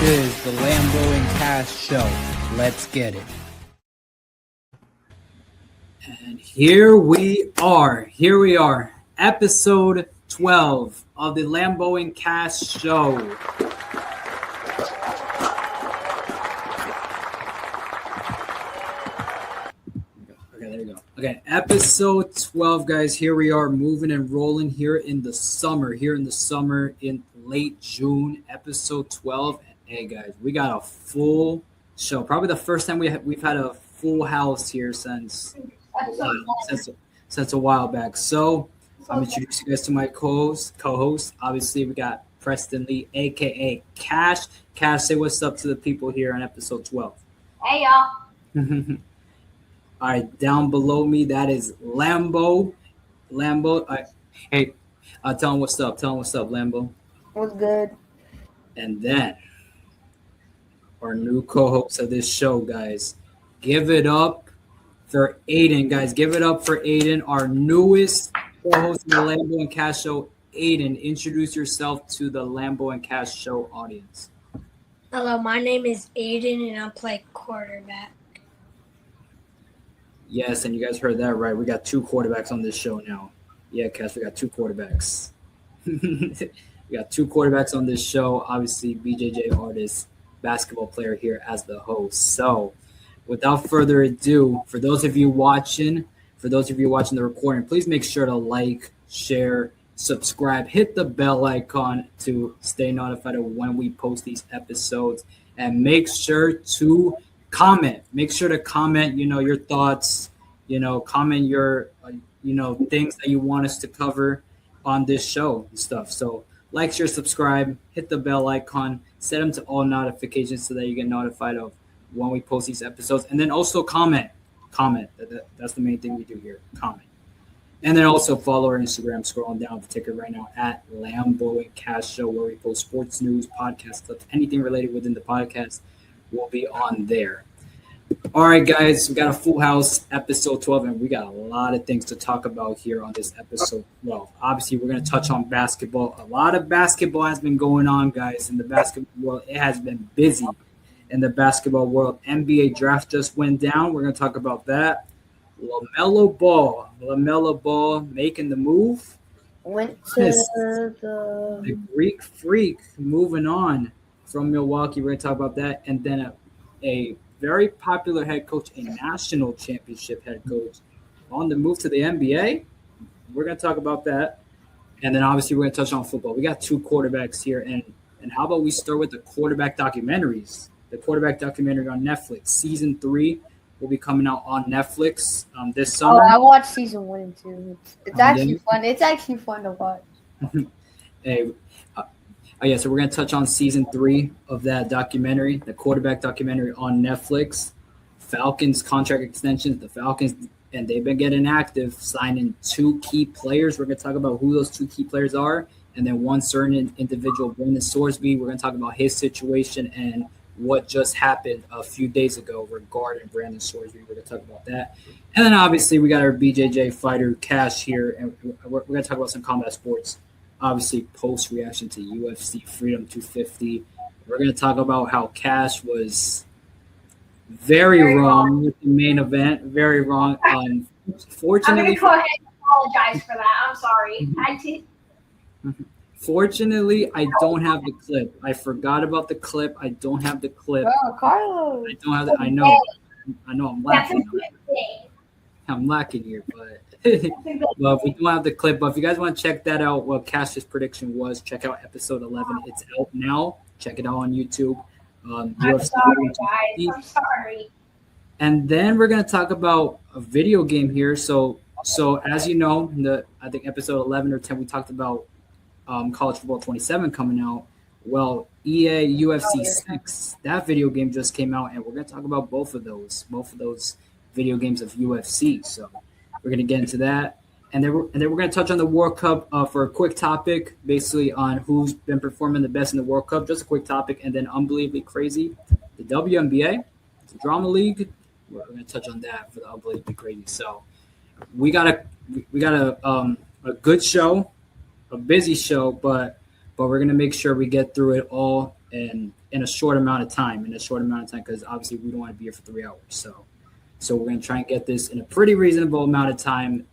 This is the Lambo and Cash show. Let's get it. And here we are. Episode 12 of the Lambo and Cash show. Okay, there you go. Okay, episode 12, guys. Here we are, moving and rolling here in the summer, in late June, episode 12. Hey, guys, we got a full show. Probably the first time we've had a full house here since a while back. So I'm introducing you guys to my co-host. Obviously, we got Preston Lee, a.k.a. Cash. Cash, say what's up to the people here on episode 12. Hey, y'all. All right, down below me, that is Lambo. Hey, tell him what's up. Lambo. What's good? And then our new co-host of this show, guys. Give it up for Aiden, guys. Give it up for Aiden, our newest co-host of the Lambo and Cash show. Aiden, introduce yourself to the Lambo and Cash show audience. Hello, my name is Aiden, and I play quarterback. Yes, and you guys heard that right. We got two quarterbacks on this show now. Yeah, Cash, we got two quarterbacks. We got two quarterbacks on this show. Obviously, BJJ artist, basketball player here as the host. So, without further ado, for those of you watching the recording, please make sure to like, share, subscribe, hit the bell icon to stay notified of when we post these episodes, and make sure to comment. Make sure to comment, your thoughts, comment your, things that you want us to cover on this show and stuff. So like, share, subscribe, hit the bell icon, set them to all notifications so that you get notified of when we post these episodes. And then also comment. That's the main thing we do here, comment. And then also follow our Instagram, scrolling down the ticker right now at Lambo and Cash Show, where we post sports news, podcast clips, anything related within the podcast will be on there. All right, guys, we got a full house, episode 12, and we got a lot of things to talk about here on this episode 12. Obviously, we're going to touch on basketball. A lot of basketball has been going on, guys, in the basketball world. It has been busy in the basketball world. NBA draft just went down. We're going to talk about that. LaMelo Ball making the move. Went to the Greek Freak moving on from Milwaukee. We're going to talk about that. And then a very popular head coach, a national championship head coach, on the move to the NBA. We're going to talk about that. And then obviously we're going to touch on football. We got two quarterbacks here. And how about we start with the quarterback documentaries? The quarterback documentary on Netflix. Season 3 will be coming out on Netflix this summer. Oh, I watched season 1 and 2. It's actually fun. It's actually fun to watch. So we're going to touch on season 3 of that documentary, the quarterback documentary on Netflix. Falcons contract extensions. The Falcons, and they've been getting active, signing 2 key players. We're going to talk about who those 2 key players are. And then one certain individual, Brenden Sorsby. We're going to talk about his situation and what just happened a few days ago regarding Brenden Sorsby. We're going to talk about that. And then obviously we got our BJJ fighter, Cash, here. And we're going to talk about some combat sports. Obviously, post-reaction to UFC Freedom 250. We're going to talk about how Cash was very wrong with the main event. Very wrong. Fortunately, I'm going to go ahead and apologize for that. I'm sorry. Fortunately, I don't have the clip. I forgot about the clip. I don't have the clip. Oh, Carlos. I don't have the. I know I'm lacking. I'm lacking here, but well, we don't have the clip. But if you guys want to check that out, what Cash's prediction was, check out episode 11. It's out now. Check it out on YouTube. I'm sorry, guys. I'm sorry. And then we're gonna talk about a video game here. So as you know, I think episode 11 or 10, we talked about College Football 27 coming out. Well, EA UFC 6, that video game just came out, and we're going to talk about both of those video games of UFC. So we're going to get into that. And then we're going to touch on the World Cup for a quick topic, basically on who's been performing the best in the World Cup. Just a quick topic, and then unbelievably crazy, the WNBA, the Drama League. We're going to touch on that for the unbelievably crazy. So we got a good show, a busy show, but we're gonna make sure we get through it all and in a short amount of time. Because obviously we don't want to be here for 3 hours. So we're going to try and get this in a pretty reasonable amount of time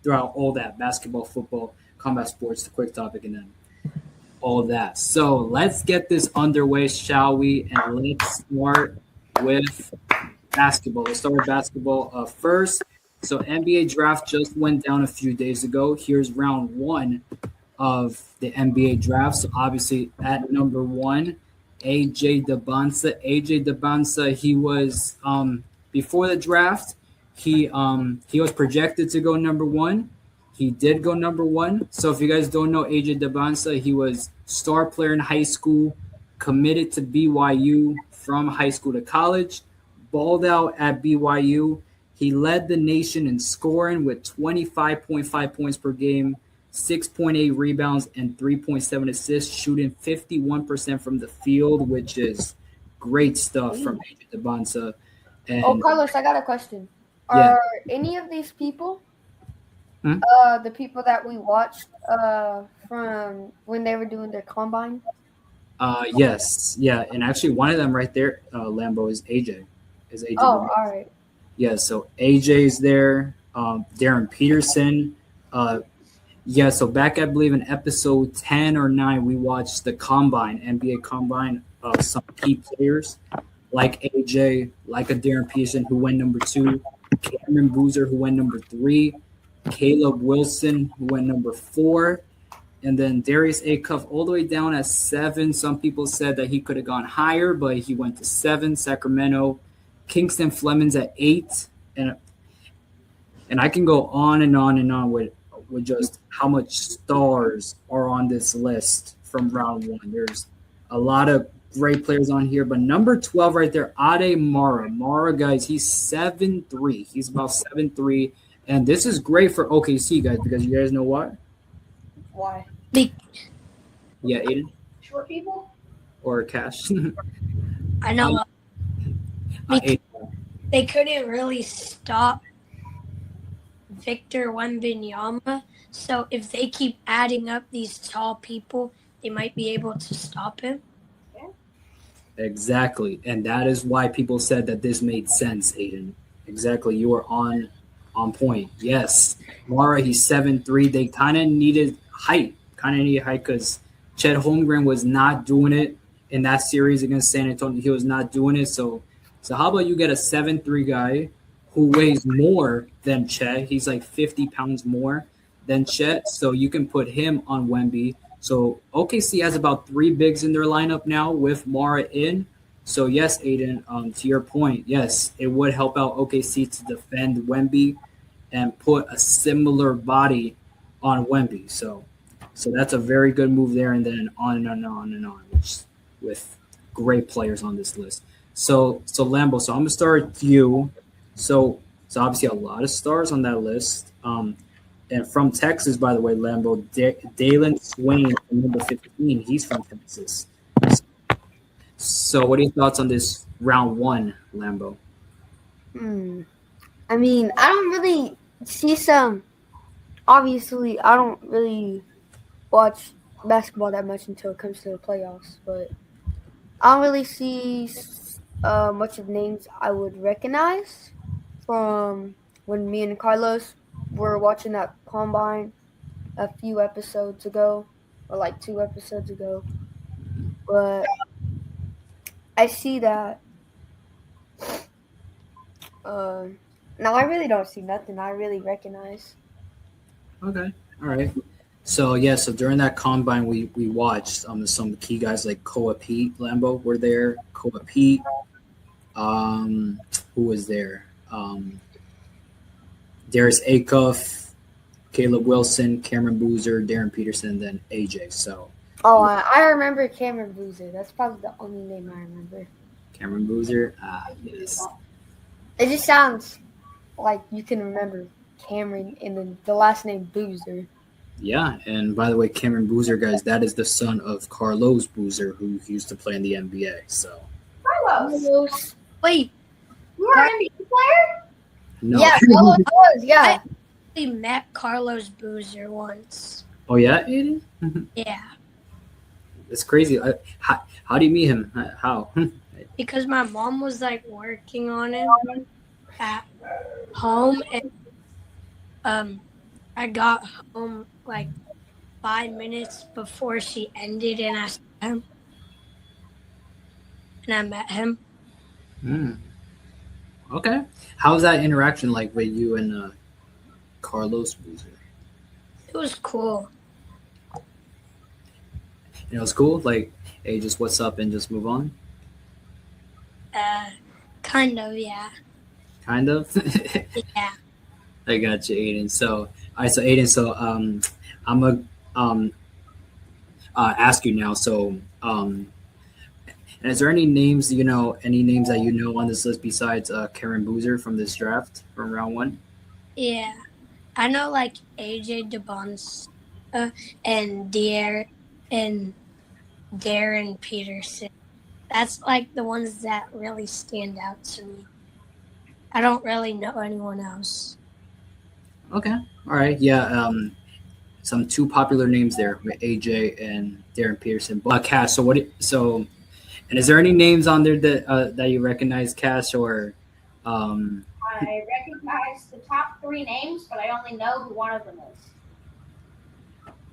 throughout all that basketball, football, combat sports, the quick topic, and then all that. So let's get this underway, shall we? And let's start with basketball. Let's start with basketball first. So NBA draft just went down a few days ago. Here's round 1 of the NBA draft. So obviously at number 1, AJ Debonsa, he was before the draft, he was projected to go number 1. He did go number 1. So if you guys don't know AJ Debonsa, he was star player in high school, committed to BYU from high school to college, balled out at BYU. He led the nation in scoring with 25.5 points per game, 6.8 rebounds, and 3.7 assists, shooting 51% from the field, which is great stuff from AJ Debonsa. And, Carlos, I got a question. Yeah. Are any of these people the people that we watched from when they were doing their combine? Yes. Yeah. And actually one of them right there, Lambo, is AJ. Oh, all right. Yeah, so AJ is there. Darren Peterson. So back, I believe, in episode 10 or 9, we watched the combine, NBA combine of some key players like AJ, like a Darren Peterson, who went number 2, Cameron Boozer, who went number 3, Caleb Wilson, who went number 4, and then Darius Acuff all the way down at 7. Some people said that he could have gone higher, but he went to 7, Sacramento. Kingston Flemings at 8, and I can go on and on and on with just how much stars are on this list from round 1. There's a lot of great players on here, but number 12 right there, Ade Mara. Mara, guys, he's 7'3". He's about 7'3", and this is great for OKC, guys, because you guys know what? Why? Yeah, Aiden? Short people? Or Cash? I know. Aiden. They couldn't really stop Victor Wembanyama. So if they keep adding up these tall people, they might be able to stop him. Exactly. And that is why people said that this made sense, Aiden. Exactly. You are on point. Yes. Mara, he's 7'3". They kind of needed height. Because Chet Holmgren was not doing it in that series against San Antonio. He was not doing it. So how about you get a 7'3" guy who weighs more than Chet? He's like 50 pounds more than Chet. So you can put him on Wemby. So OKC has about 3 bigs in their lineup now with Mara in. So yes, Aiden, to your point, yes, it would help out OKC to defend Wemby and put a similar body on Wemby. So that's a very good move there. And then on and on and on, with great players on this list. So Lambo, so I'm gonna start with you. So obviously a lot of stars on that list. And from Texas, by the way, Lambo, Dalen Swain, number 15, he's from Texas. So what are your thoughts on this round 1, Lambo? I mean, I don't really see some. Obviously, I don't really watch basketball that much until it comes to the playoffs, but I don't really see much of names I would recognize from when me and Carlos were watching that combine a few episodes ago, or like 2 episodes ago. But I see that. No, I really don't see nothing I really recognize. Okay, all right. So during that combine, we watched some key guys like Koa Pete, Lambo were there. Koa Pete, who was there? Darius Acuff, Caleb Wilson, Cameron Boozer, Darren Peterson, then AJ. So. Oh, I remember Cameron Boozer. That's probably the only name I remember. Cameron Boozer, yes. It just sounds like you can remember Cameron and then the last name Boozer. Yeah, and by the way, Cameron Boozer, guys, that is the son of Carlos Boozer, who used to play in the NBA. So. Carlos. Wait. You were an NBA player? No. Yeah, Carlos was, yeah. I actually met Carlos Boozer once. Oh, yeah, Aiden? Yeah. It's crazy. How do you meet him? How? Because my mom was like working on him at home, and I got home like 5 minutes before she ended, and I saw him, and I met him. Okay. How's that interaction like with you and Carlos Boozer? It was cool. It was cool. Like, hey, just what's up and just move on. Kind of, yeah. Kind of. Yeah. I got you, Aiden. So, all right. So, Aiden. So, I'm gonna ask you now. So, and is there any names any names that you know on this list besides Karen Boozer from this draft from round 1? Yeah. I know like AJ DeBonce and Darren Peterson. That's like the ones that really stand out to me. I don't really know anyone else. Okay. All right. Yeah. Some 2 popular names there with AJ and Darren Peterson. Cash. So and is there any names on there that you recognize, Cash, or? I recognize the top 3 names, but I only know who one of them is.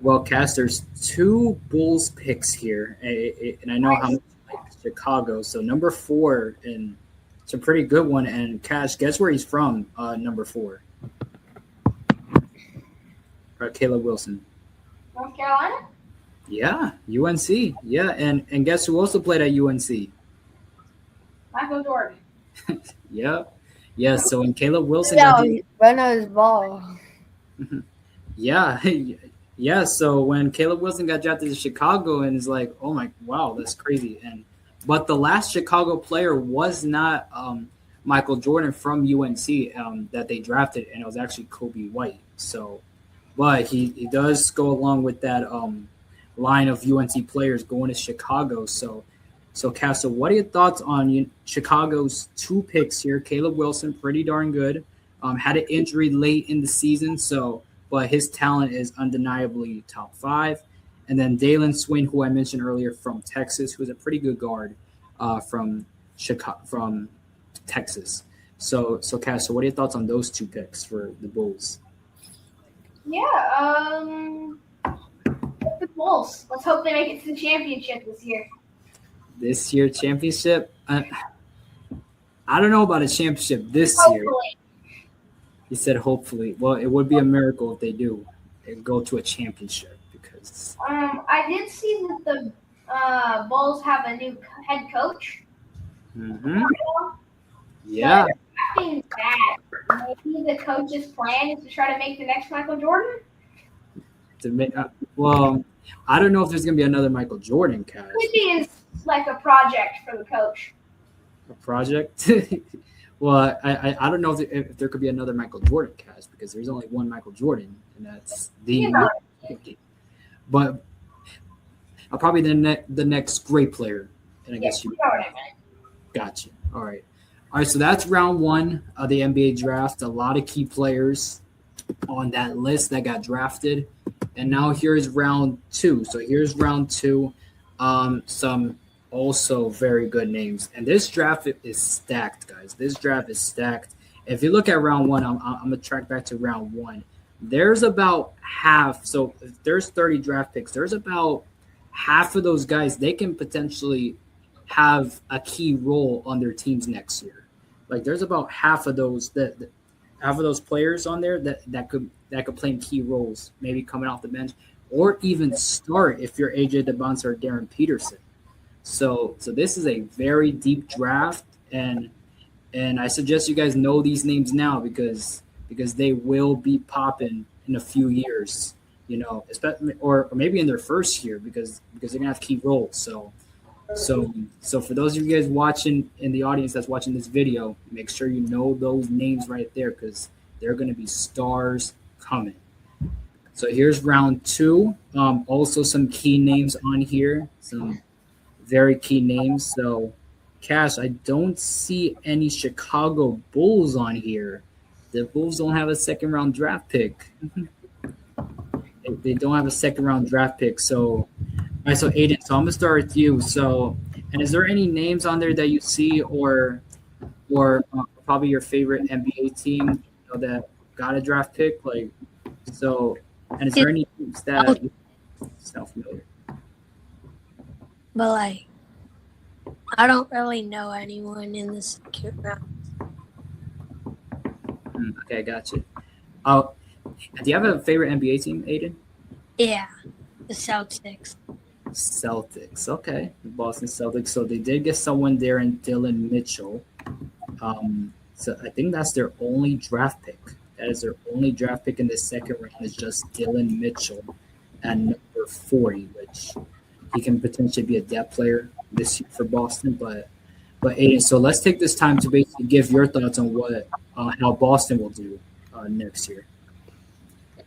Well, Cass, there's 2 Bulls picks here, and I know how much you like Chicago. So number 4, and it's a pretty good one. And Cash, guess where he's from? Number 4, Caleb Wilson. North Carolina? Yeah, UNC. Yeah, and guess who also played at UNC? Michael Jordan. Yep. Yeah. So when Caleb Wilson, run out his ball. Yeah. Yeah, so when Caleb Wilson got drafted to Chicago, and is like, oh my, wow, that's crazy. But the last Chicago player was not Michael Jordan from UNC that they drafted, and it was actually Kobe White. So, but he does go along with that line of UNC players going to Chicago. So Castle, what are your thoughts on Chicago's 2 picks here? Caleb Wilson, pretty darn good. Had an injury late in the season, but his talent is undeniably top 5. And then Dalen Swin, who I mentioned earlier from Texas, who's a pretty good guard from Texas. So Cass, what are your thoughts on those 2 picks for the Bulls? Yeah, the Bulls. Let's hope they make it to the championship this year. This year championship? I don't know about a championship this year. He said hopefully. Well, it would be a miracle if they do and go to a championship because. I did see that the Bulls have a new head coach. Mm-hmm. Yeah. I think that maybe the coach's plan is to try to make the next Michael Jordan. Well, I don't know if there's gonna be another Michael Jordan cast. Which is like a project for the coach. A project. Well, I don't know if there could be another Michael Jordan cast because there's only one Michael Jordan, and that's the. But probably the next great player, and I guess you. Gotcha. All right. So that's round 1 of the NBA draft. A lot of key players on that list that got drafted, and now here's round 2. So here's round 2. Some also very good names, and this draft is stacked, guys. This draft is stacked. If you look at round 1, I'm gonna track back to round 1. There's about half. So if there's 30 draft picks, there's about half of those guys. They can potentially have a key role on their teams next year. Like there's about half of those players on there that could play in key roles, maybe coming off the bench or even start if you're AJ DeBonce or Darren Peterson. So this is a very deep draft, and I suggest you guys know these names now because they will be popping in a few years, especially or maybe in their first year because they're gonna have key roles. So for those of you guys watching in the audience that's watching this video, make sure you know those names right there because they're gonna be stars coming. So here's round 2. Also some key names on here, some very key names. So, Cash, I don't see any Chicago Bulls on here. The Bulls don't have a second-round draft pick. They don't have a second-round draft pick. So, right, so Aiden, so I'm gonna start with you. So, and is there any names on there that you see, or probably your favorite NBA team, that got a draft pick? Like, so, and is there any teams that you sound familiar? But like, I don't really know anyone in the second round. Okay, gotcha. Oh, do you have a favorite NBA team, Aiden? Yeah, the Celtics. Celtics. Okay, the Boston Celtics. So they did get someone there in Dylan Mitchell. So I think that's their only draft pick. That is their only draft pick in the second round. Is just Dylan Mitchell at number 40, which he can potentially be a depth player this year for Boston. But Aiden, so let's take this time to basically give your thoughts on what how Boston will do next year.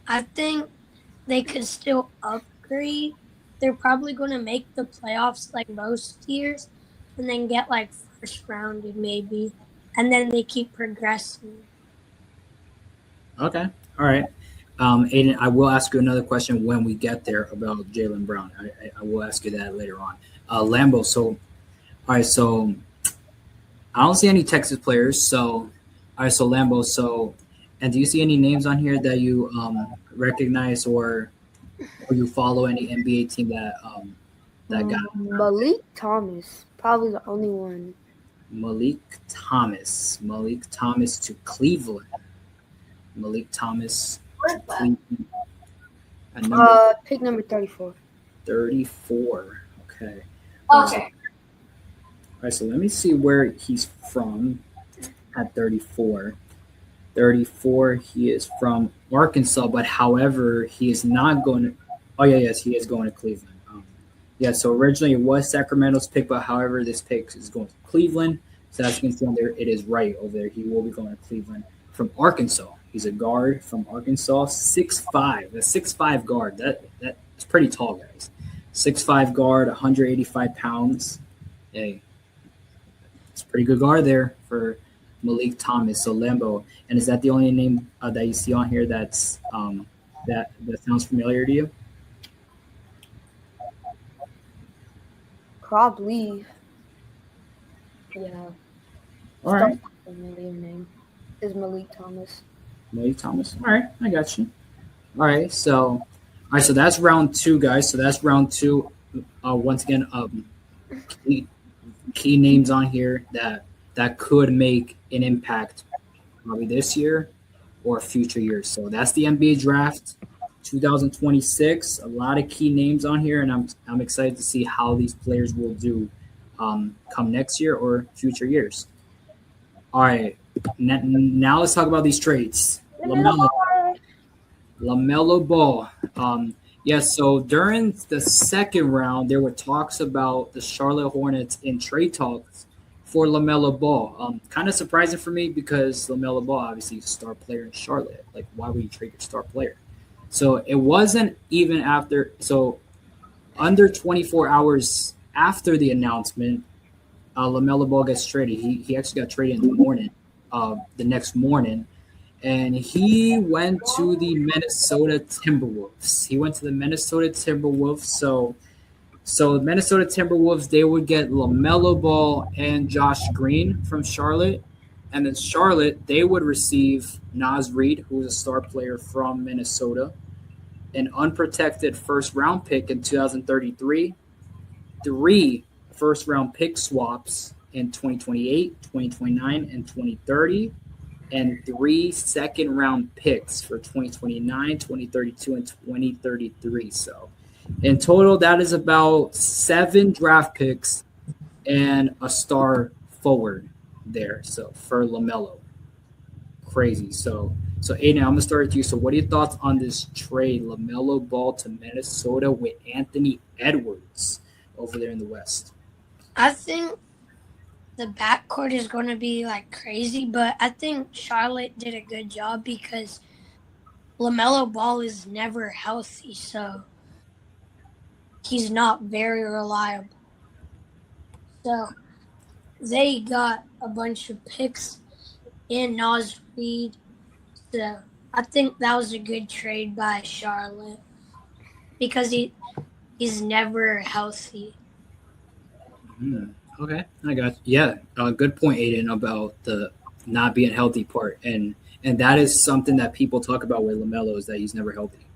I think they could still upgrade. They're probably going to make the playoffs like most years and then get like first rounded maybe. And then they keep progressing. Okay. All right. Aiden, I will ask you another question when we get there about Jaylen Brown. I will ask you that later on. Lambo, so, all right, so I don't see any Texas players. So, all right, so Lambo, so, and do you see any names on here that you recognize or you follow any NBA team that got Malik Thomas, probably the only one. Malik Thomas to Cleveland. Malik Thomas to Cleveland. Pick number 34. 34. Okay. Okay. All right, so let me see where he's from at 34. 34, he is from Arkansas, but however, he is not going to – oh, yeah, yes, he is going to Cleveland. Yeah, so originally it was Sacramento's pick, but however, this pick is going to Cleveland. So as you can see on there, it is right over there. He will be going to Cleveland from Arkansas. He's a guard from Arkansas, 6'5". A 6'5" guard. That's pretty tall, guys. 6'5" guard, 185 pounds. Hey, it's a pretty good guard there for Malik Thomas. So Lambo. And is that the only name that you see on here that's that sounds familiar to you? Probably. Yeah. All right. Familiar name is Malik Thomas. Malik Thomas. All right, I got you. All right, so that's round 2, guys. So that's round 2. Once again, key names on here that could make an impact probably this year or future years. So that's the NBA draft 2026. A lot of key names on here, and I'm excited to see how these players will do come next year or future years. All right, now let's talk about these trades. LaMelo Ball. Yes, so during the second round, there were talks about the Charlotte Hornets in trade talks for LaMelo Ball. Kind of surprising for me because LaMelo Ball obviously is a star player in Charlotte. Like, why would you trade your star player? So it wasn't even after. So under 24 hours after the announcement, LaMelo Ball gets traded. He actually got traded in the morning, the next morning, and he went to the Minnesota Timberwolves. So Minnesota Timberwolves, they would get LaMelo Ball and Josh Green from Charlotte, and then Charlotte, they would receive Naz Reid, who is a star player from Minnesota, an unprotected first-round pick in 2033, 3 first-round pick swaps in 2028, 2029, and 2030, and 3 second-round picks for 2029, 2032, and 2033. So in total, that is about 7 draft picks and a star forward there. So for LaMelo, crazy. So Aiden, I'm gonna start with you. So what are your thoughts on this trade, LaMelo Ball to Minnesota with Anthony Edwards over there in the West? I think the backcourt is going to be like crazy, but I think Charlotte did a good job because LaMelo Ball is never healthy, so he's not very reliable. So they got a bunch of picks in Naz Reid. So I think that was a good trade by Charlotte because he's never healthy. Okay, I got yeah. Good point, Aiden, about the not being healthy part, and that is something that people talk about with LaMelo is that he's never healthy.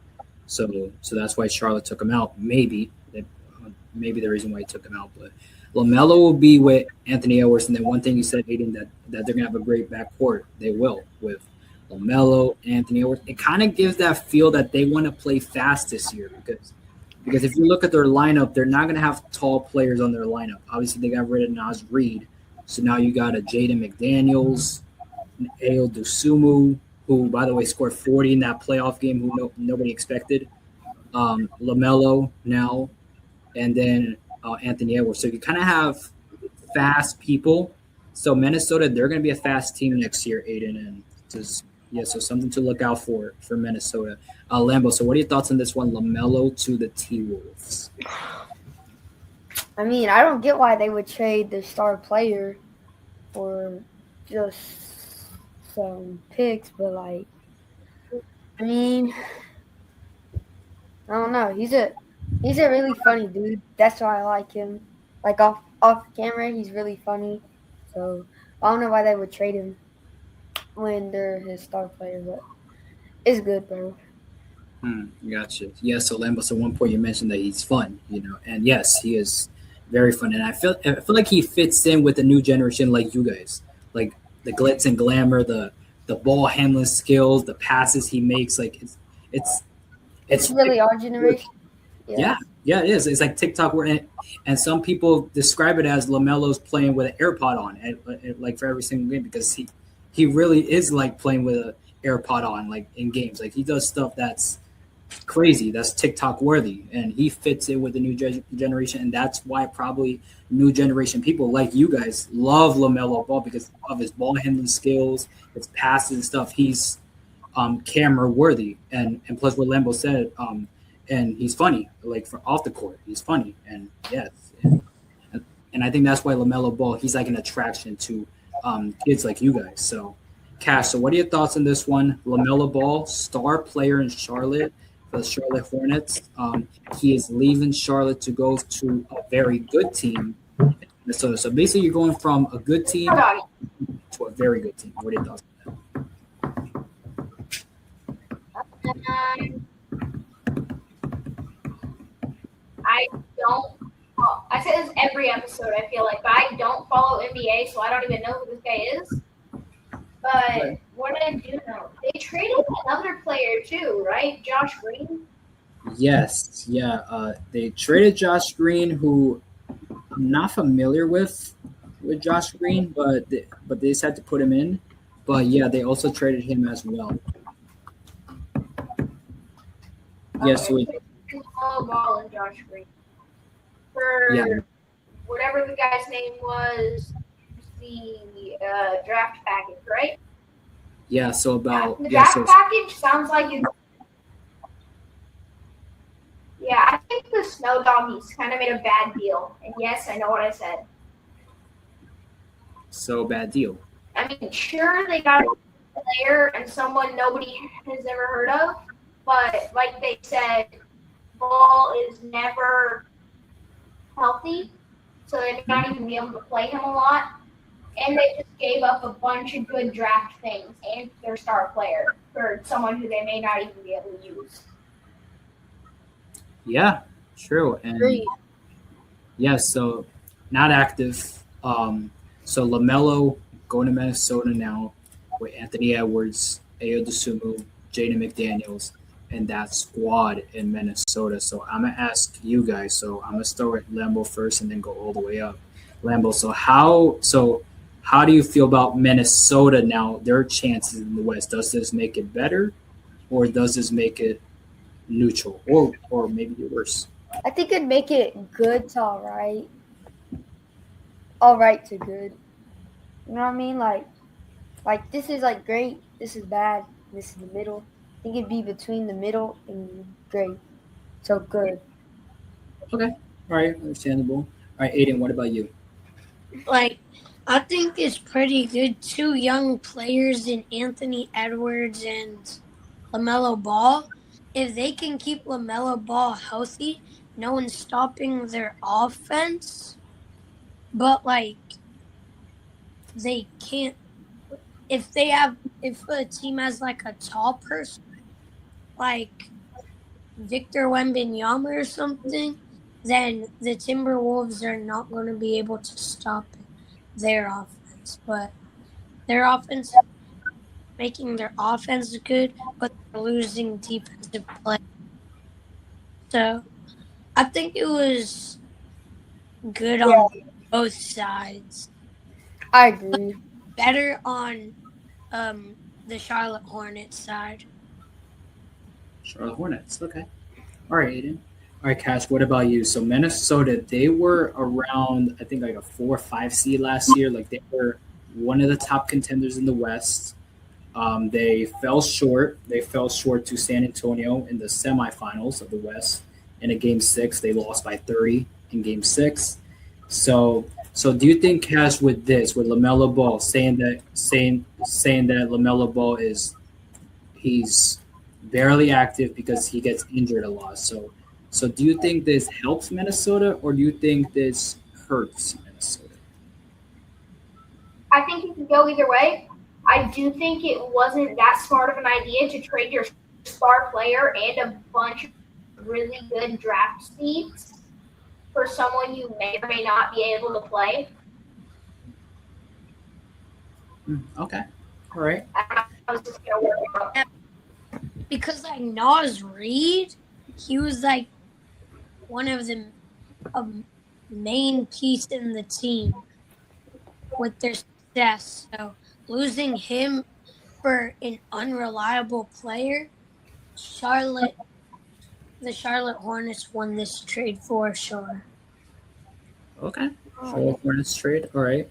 So that's why Charlotte took him out. Maybe the reason why he took him out, but LaMelo will be with Anthony Edwards, and then one thing you said, Aiden, that they're gonna have a great backcourt. They will with LaMelo, Anthony Edwards. It kind of gives that feel that they want to play fast this year because if you look at their lineup, they're not going to have tall players on their lineup. Obviously, they got rid of Nas Reed. So now you got a Jaden McDaniels, Ayo Dosunmu, who, by the way, scored 40 in that playoff game, who nobody expected. LaMelo now, and then Anthony Edwards. So you kind of have fast people. So Minnesota, they're going to be a fast team next year, Aiden. And just, so something to look out for Minnesota. Lambo, so what are your thoughts on this one? LaMelo to the T-Wolves. I mean, I don't get why they would trade their star player for just some picks, but I mean, I don't know. He's a really funny dude. That's why I like him. Like off camera, he's really funny. So I don't know why they would trade him when they're his star player, but it's good, bro. Gotcha. Yeah, so Lambo, so one point you mentioned that he's fun, and yes, he is very fun. And I feel like he fits in with the new generation like you guys. Like the glitz and glamour, the ball handling skills, the passes he makes, like it's really our generation. Yeah, it is. It's like TikTok and some people describe it as LaMelo's playing with an AirPod on, like for every single game, because he really is like playing with an AirPod on, like in games. Like he does stuff that's crazy, that's TikTok worthy, and he fits in with the new generation, and that's why probably new generation people like you guys love LaMelo Ball because of his ball handling skills, his passes and stuff. He's camera worthy, and plus what Lambo said, and he's funny, like for off the court, he's funny, and yes, and I think that's why LaMelo Ball, he's like an attraction to kids like you guys. So, Cash, so what are your thoughts on this one? LaMelo Ball, star player in Charlotte. The Charlotte Hornets. He is leaving Charlotte to go to a very good team in Minnesota. So basically, you're going from a good team to a very good team. What are your thoughts on that? I say this every episode, I feel like, but I don't follow NBA, so I don't even know who this guy is. But what I do know, they traded another player too, right? Josh Green? Yes, yeah. They traded Josh Green, who I'm not familiar with Josh Green, but they decided to put him in. But yeah, they also traded him as well. Yes, so Ball and Josh Green for whatever the guy's name was. The draft package, right? Yeah, so about the draft package sounds like it's. Yeah, I think the Snow Doggies kind of made a bad deal, and yes, I know what I said. So bad deal. I mean, sure, they got a player and someone nobody has ever heard of, but like they said, Ball is never healthy, so they may not even be able to play him a lot. And they just gave up a bunch of good draft things and their star player for someone who they may not even be able to use. Yeah, true. And yeah, so not active. So LaMelo going to Minnesota now with Anthony Edwards, Ayo Dosunmu, Jaden McDaniels, and that squad in Minnesota. So I'm gonna ask you guys. So I'm gonna start with Lambo first and then go all the way up. Lambo, how do you feel about Minnesota now, their chances in the West? Does this make it better or does this make it neutral or maybe worse? I think it'd make it good to all right. All right to good. You know what I mean? Like this is like great, this is bad, this is the middle. I think it'd be between the middle and great. So good. Okay. All right. Understandable. All right, Aiden, what about you? I think it's pretty good. Two young players in Anthony Edwards and LaMelo Ball. If they can keep LaMelo Ball healthy, no one's stopping their offense, but like they can't. If a team has like a tall person, like Victor Wembanyama or something, then the Timberwolves are not going to be able to stop their offense. But their offense, making their offense good, but they're losing defensive play. So I think it was good on both sides. I agree. Better on the Charlotte Hornets side. Charlotte Hornets. Okay. All right, Aiden. All right, Cash, what about you? So Minnesota, they were around, I think, like a 4 or 5 seed last year. Like they were one of the top contenders in the West. They fell short. They fell short to San Antonio in the semifinals of the West. In a game 6, they lost by 30 in game 6. So do you think, Cash, with LaMelo Ball saying that LaMelo Ball he's barely active because he gets injured a lot. So do you think this helps Minnesota or do you think this hurts Minnesota? I think it can go either way. I do think it wasn't that smart of an idea to trade your star player and a bunch of really good draft seats for someone you may or may not be able to play. Okay. All right. I was just going to work out. Because like Nas Reed, he was like one of the main piece in the team with their success. So losing him for an unreliable player, the Charlotte Hornets won this trade for sure. Okay. Charlotte Hornets trade. All right.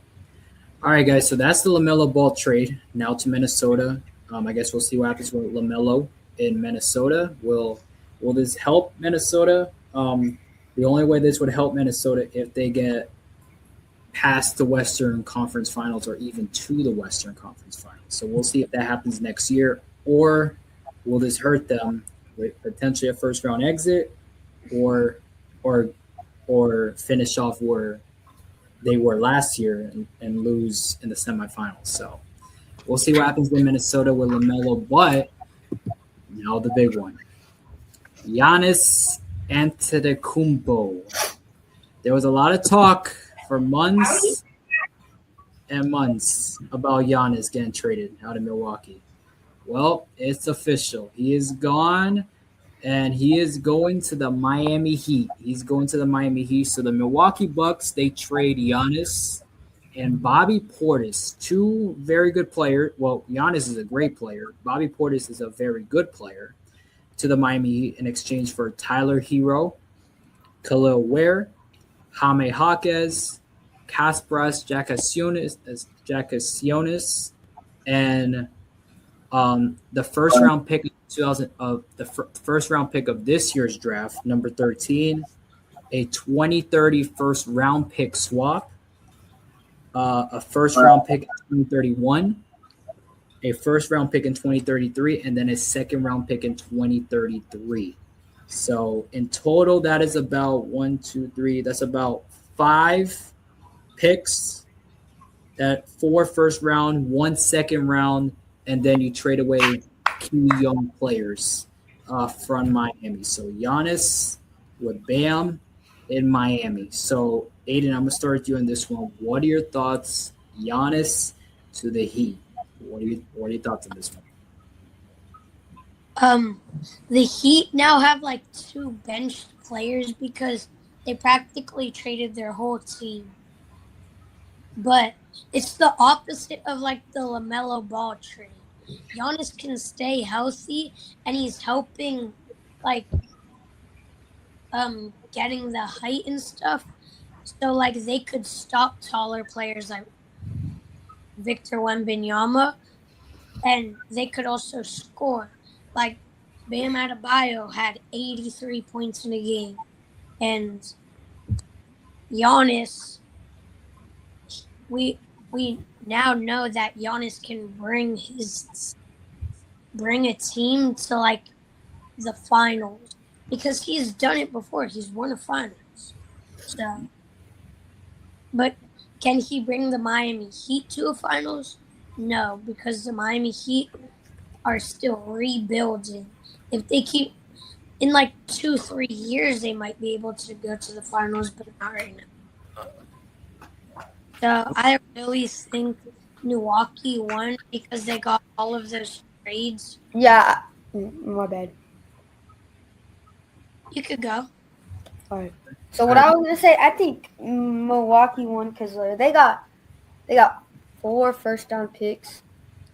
All right, guys. So that's the LaMelo Ball trade. Now to Minnesota. I guess we'll see what happens with LaMelo in Minnesota. Will this help Minnesota? The only way this would help Minnesota if they get past the Western Conference Finals or even to the Western Conference Finals. So we'll see if that happens next year, or will this hurt them with potentially a first round exit, or finish off where they were last year and lose in the semifinals. So we'll see what happens in Minnesota with LaMelo, but now the big one. Giannis Antetokounmpo. There was a lot of talk for months and months about Giannis getting traded out of Milwaukee. Well, it's official. He is gone, and he is going to the Miami Heat. He's going to the Miami Heat. So the Milwaukee Bucks, they trade Giannis and Bobby Portis, two very good players. Well, Giannis is a great player. Bobby Portis is a very good player, to the Miami Heat in exchange for Tyler Hero, Khalil Ware, Jaime Jaquez, Kaspras Jakasionis, and the first round pick first round pick of this year's draft, number 13, a 2030 first round pick swap, a first round pick in 2031, a first round pick in 2033, and then a second round pick in 2033. So in total, that is about 5 picks, that 4 first round, 1 second round, and then you trade away key young players from Miami. So Giannis with Bam in Miami. So Aiden, I'm gonna start with you on this one. What are your thoughts? Giannis to the Heat. What are your thoughts on this one? The Heat now have like 2 benched players because they practically traded their whole team. But it's the opposite of like the LaMelo Ball trade. Giannis can stay healthy, and he's helping like getting the height and stuff. So like they could stop taller players like Victor Wembanyama, and they could also score. Like Bam Adebayo had 83 points in a game, and Giannis, we now know that Giannis can bring a team to like the finals. because he's done it before. He's won a finals. So, but can he bring the Miami Heat to a finals? No, because the Miami Heat are still rebuilding. If they keep in like 2-3 years, they might be able to go to the finals, but not right now. So I really think Milwaukee won because they got all of those trades. Yeah, my bad. You could go. All right. So what I was gonna say, I think Milwaukee won because they got 4 first-round picks.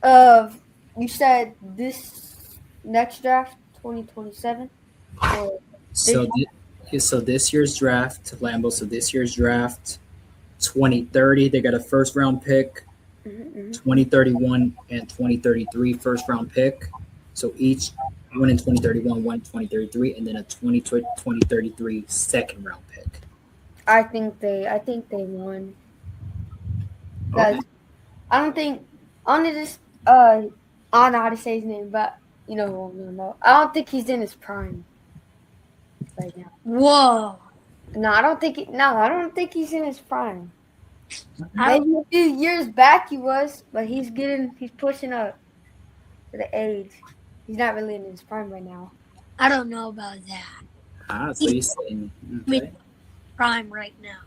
You said this next draft, 2027. So this year's draft, Lambo. So this year's draft, 2030, they got a first-round pick. 2031 and 2033 first-round pick. So each one in 2031, one in 2033, and then a 2033 second-round pick. I think they won. Okay. I don't know how to say his name, but you know who I'm talking about. I don't think he's in his prime right now. Whoa. No, I don't think he's in his prime. Maybe a few years back he was, but he's pushing up to the age. He's not really in his prime right now. I don't know about that. So you're saying okay. Prime right now.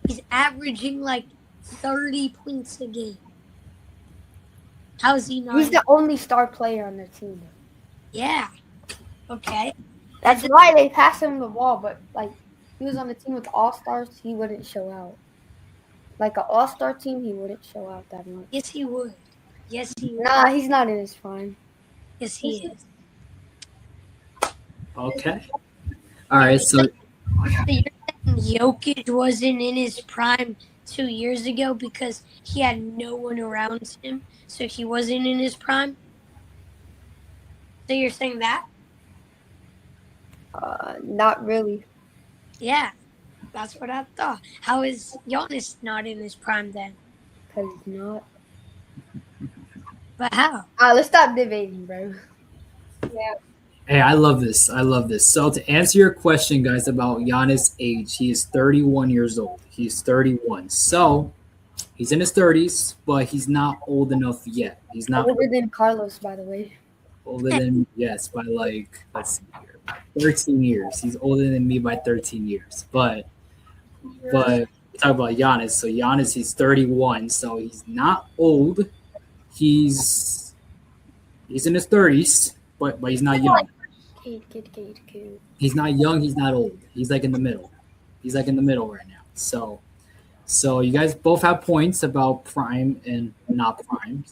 He's averaging like 30 points a game. How is he not? He's the only star player on their team. Yeah. Okay. That's why they passed him the ball, but like he was on the team with all-stars, he wouldn't show out. Like an all-star team, he wouldn't show out that much. Yes, he would. Yes, he would. Nah, he's not in his prime. Yes, he is. Okay. All right. So you're saying Jokic wasn't in his prime 2 years ago because he had no one around him, so he wasn't in his prime? So you're saying that? Not really. Yeah, that's what I thought. How is Giannis not in his prime then? Because he's not. But how? Let's stop debating, bro. Yeah. hey, I love this. So to answer your question, guys, about Giannis' age, he is 31 years old. He's 31. So he's in his 30s, but he's not old enough yet. He's not older than Carlos, by the way. Older than yes, by like let's see here, 13 years. He's older than me by 13 years. But talk about Giannis. So Giannis, he's 31, so he's not old. He's in his 30s, but he's not young. He's not young. He's not old. He's like in the middle. He's like in the middle right now. So you guys both have points about prime and not prime.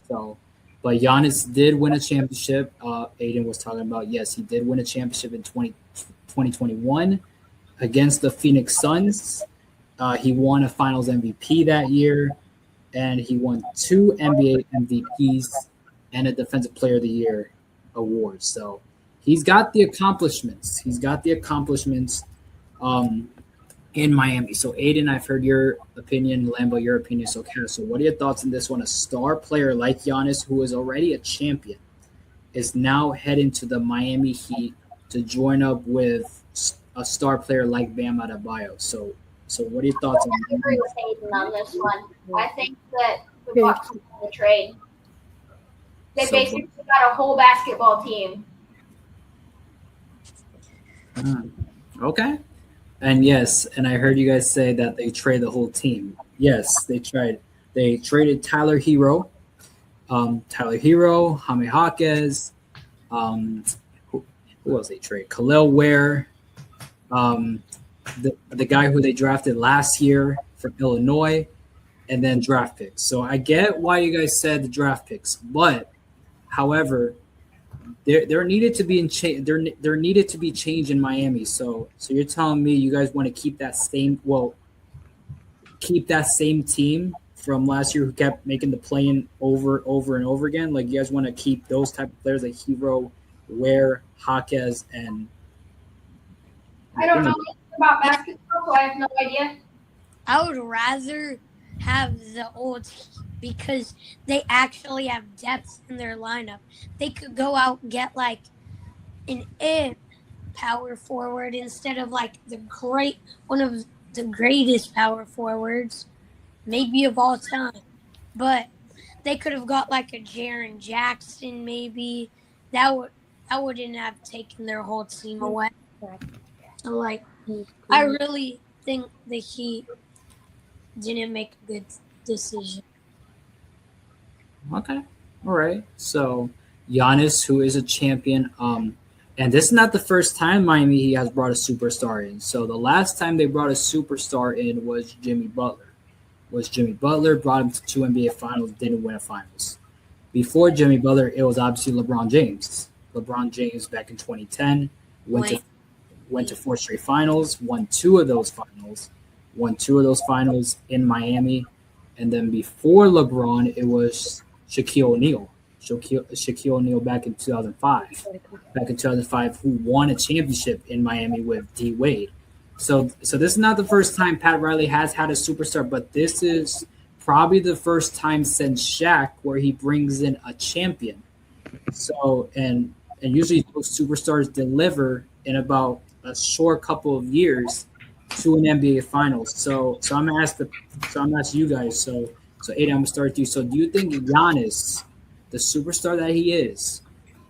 But Giannis did win a championship. Aiden was talking about, yes, he did win a championship in 2021 against the Phoenix Suns. He won a Finals MVP that year, and he won 2 NBA MVPs and a Defensive Player of the Year award. So he's got the accomplishments. In Miami. So Aiden, I've heard your opinion. Lambo, your opinion. So what are your thoughts on this one? A star player like Giannis, who is already a champion, is now heading to the Miami Heat to join up with a star player like Bam Adebayo. So what are your thoughts on that? I agree with Aiden on this one. I think that the Bucks won the trade. They basically got a whole basketball team. Okay. And yes, and I heard you guys say that they trade the whole team. Yes, they tried. They traded Tyler Hero, Jaime Jaquez. Who else they trade? Khalil Ware, the guy who they drafted last year from Illinois, and then draft picks. So I get why you guys said the draft picks, but however, there needed to be there needed to be change in Miami. So you're telling me you guys want to keep that same team from last year who kept making the play-in over and over again? Like, you guys want to keep those type of players like Hero, Ware, Jaquez, and I don't know anything about basketball, so I have no idea. I would rather have the old team because they actually have depth in their lineup. They could go out and get like an power forward instead of like one of the greatest power forwards, maybe of all time. But they could have got like a Jaren Jackson, maybe. That wouldn't have taken their whole team away. So like, I really think the Heat didn't make a good decision. Okay. All right. So Giannis, who is a champion, and this is not the first time Miami Heat has brought a superstar in. So the last time they brought a superstar in was Jimmy Butler. Brought him to 2 NBA Finals, didn't win a Finals. Before Jimmy Butler, it was obviously LeBron James. LeBron James back in 2010 went to 4 straight Finals, won 2 of those finals in Miami, and then before LeBron, it was Shaquille O'Neal. Shaquille O'Neal back in 2005, who won a championship in Miami with D Wade. So this is not the first time Pat Riley has had a superstar, but this is probably the first time since Shaq where he brings in a champion. So and usually those superstars deliver in about a short couple of years to an NBA Finals. So I'm gonna ask you guys. So Aiden, I'm gonna start with you. So do you think Giannis, the superstar that he is,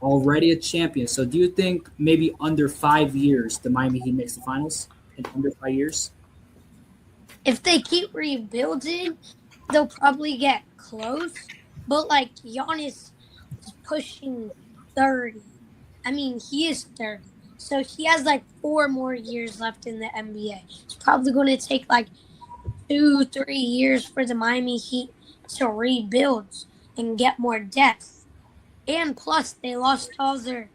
already a champion? So do you think maybe under 5 years the Miami Heat makes the Finals in under 5 years? If they keep rebuilding, they'll probably get close. But like Giannis is pushing 30. I mean, he is 30. So he has like 4 more years left in the NBA. It's probably going to take like 2-3 years for the Miami Heat to rebuild and get more depth. And plus, they lost all their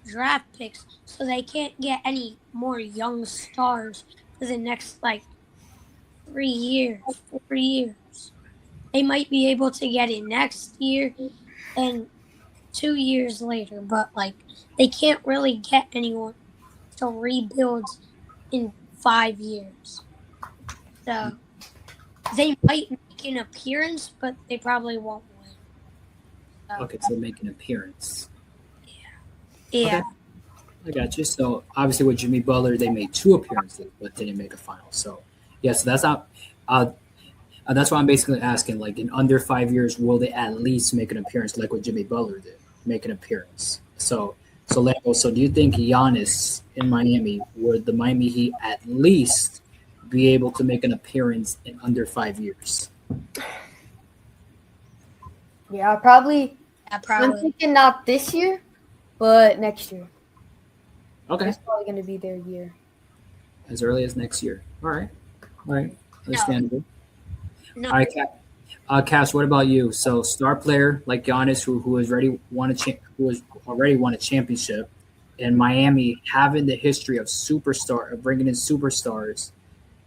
draft picks, so they can't get any more young stars for the next like 3 years, 4 years. They might be able to get it next year and 2 years later, but like they can't really get anyone to rebuild in 5 years. So they might make an appearance, but they probably won't win. So, Okay, so make an appearance. yeah. Okay. I got you. So obviously with Jimmy Butler, they made 2 appearances, but didn't make a final. So yeah, so that's not. That's why I'm basically asking. Like in under 5 years, will they at least make an appearance, like what Jimmy Butler did, make an appearance? So Lambo. So do you think Giannis in Miami, would the Miami Heat at least be able to make an appearance in under 5 years? Yeah, probably. Yeah, I'm probably. thinking not this year, but next year. Okay, It's probably going to be their year. as early as next year. All right, understandable. No. All right, Cass, what about you? So, star player like Giannis, who has already won a championship, and Miami having the history of bringing in superstars,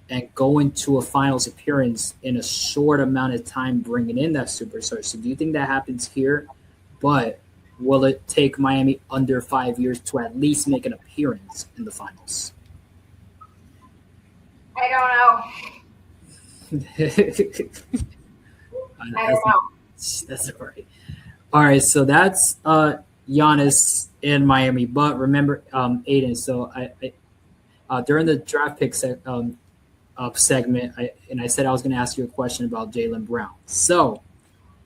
and going to a finals appearance in a short amount of time, bringing in that superstar. So, do you think that happens here? But will it take Miami under 5 years to at least make an appearance in the finals? I don't know. I don't know. That's all right. All right, so that's Giannis in Miami. But remember, Aiden. So I during the draft pick segment, I said I was going to ask you a question about Jaylen Brown. So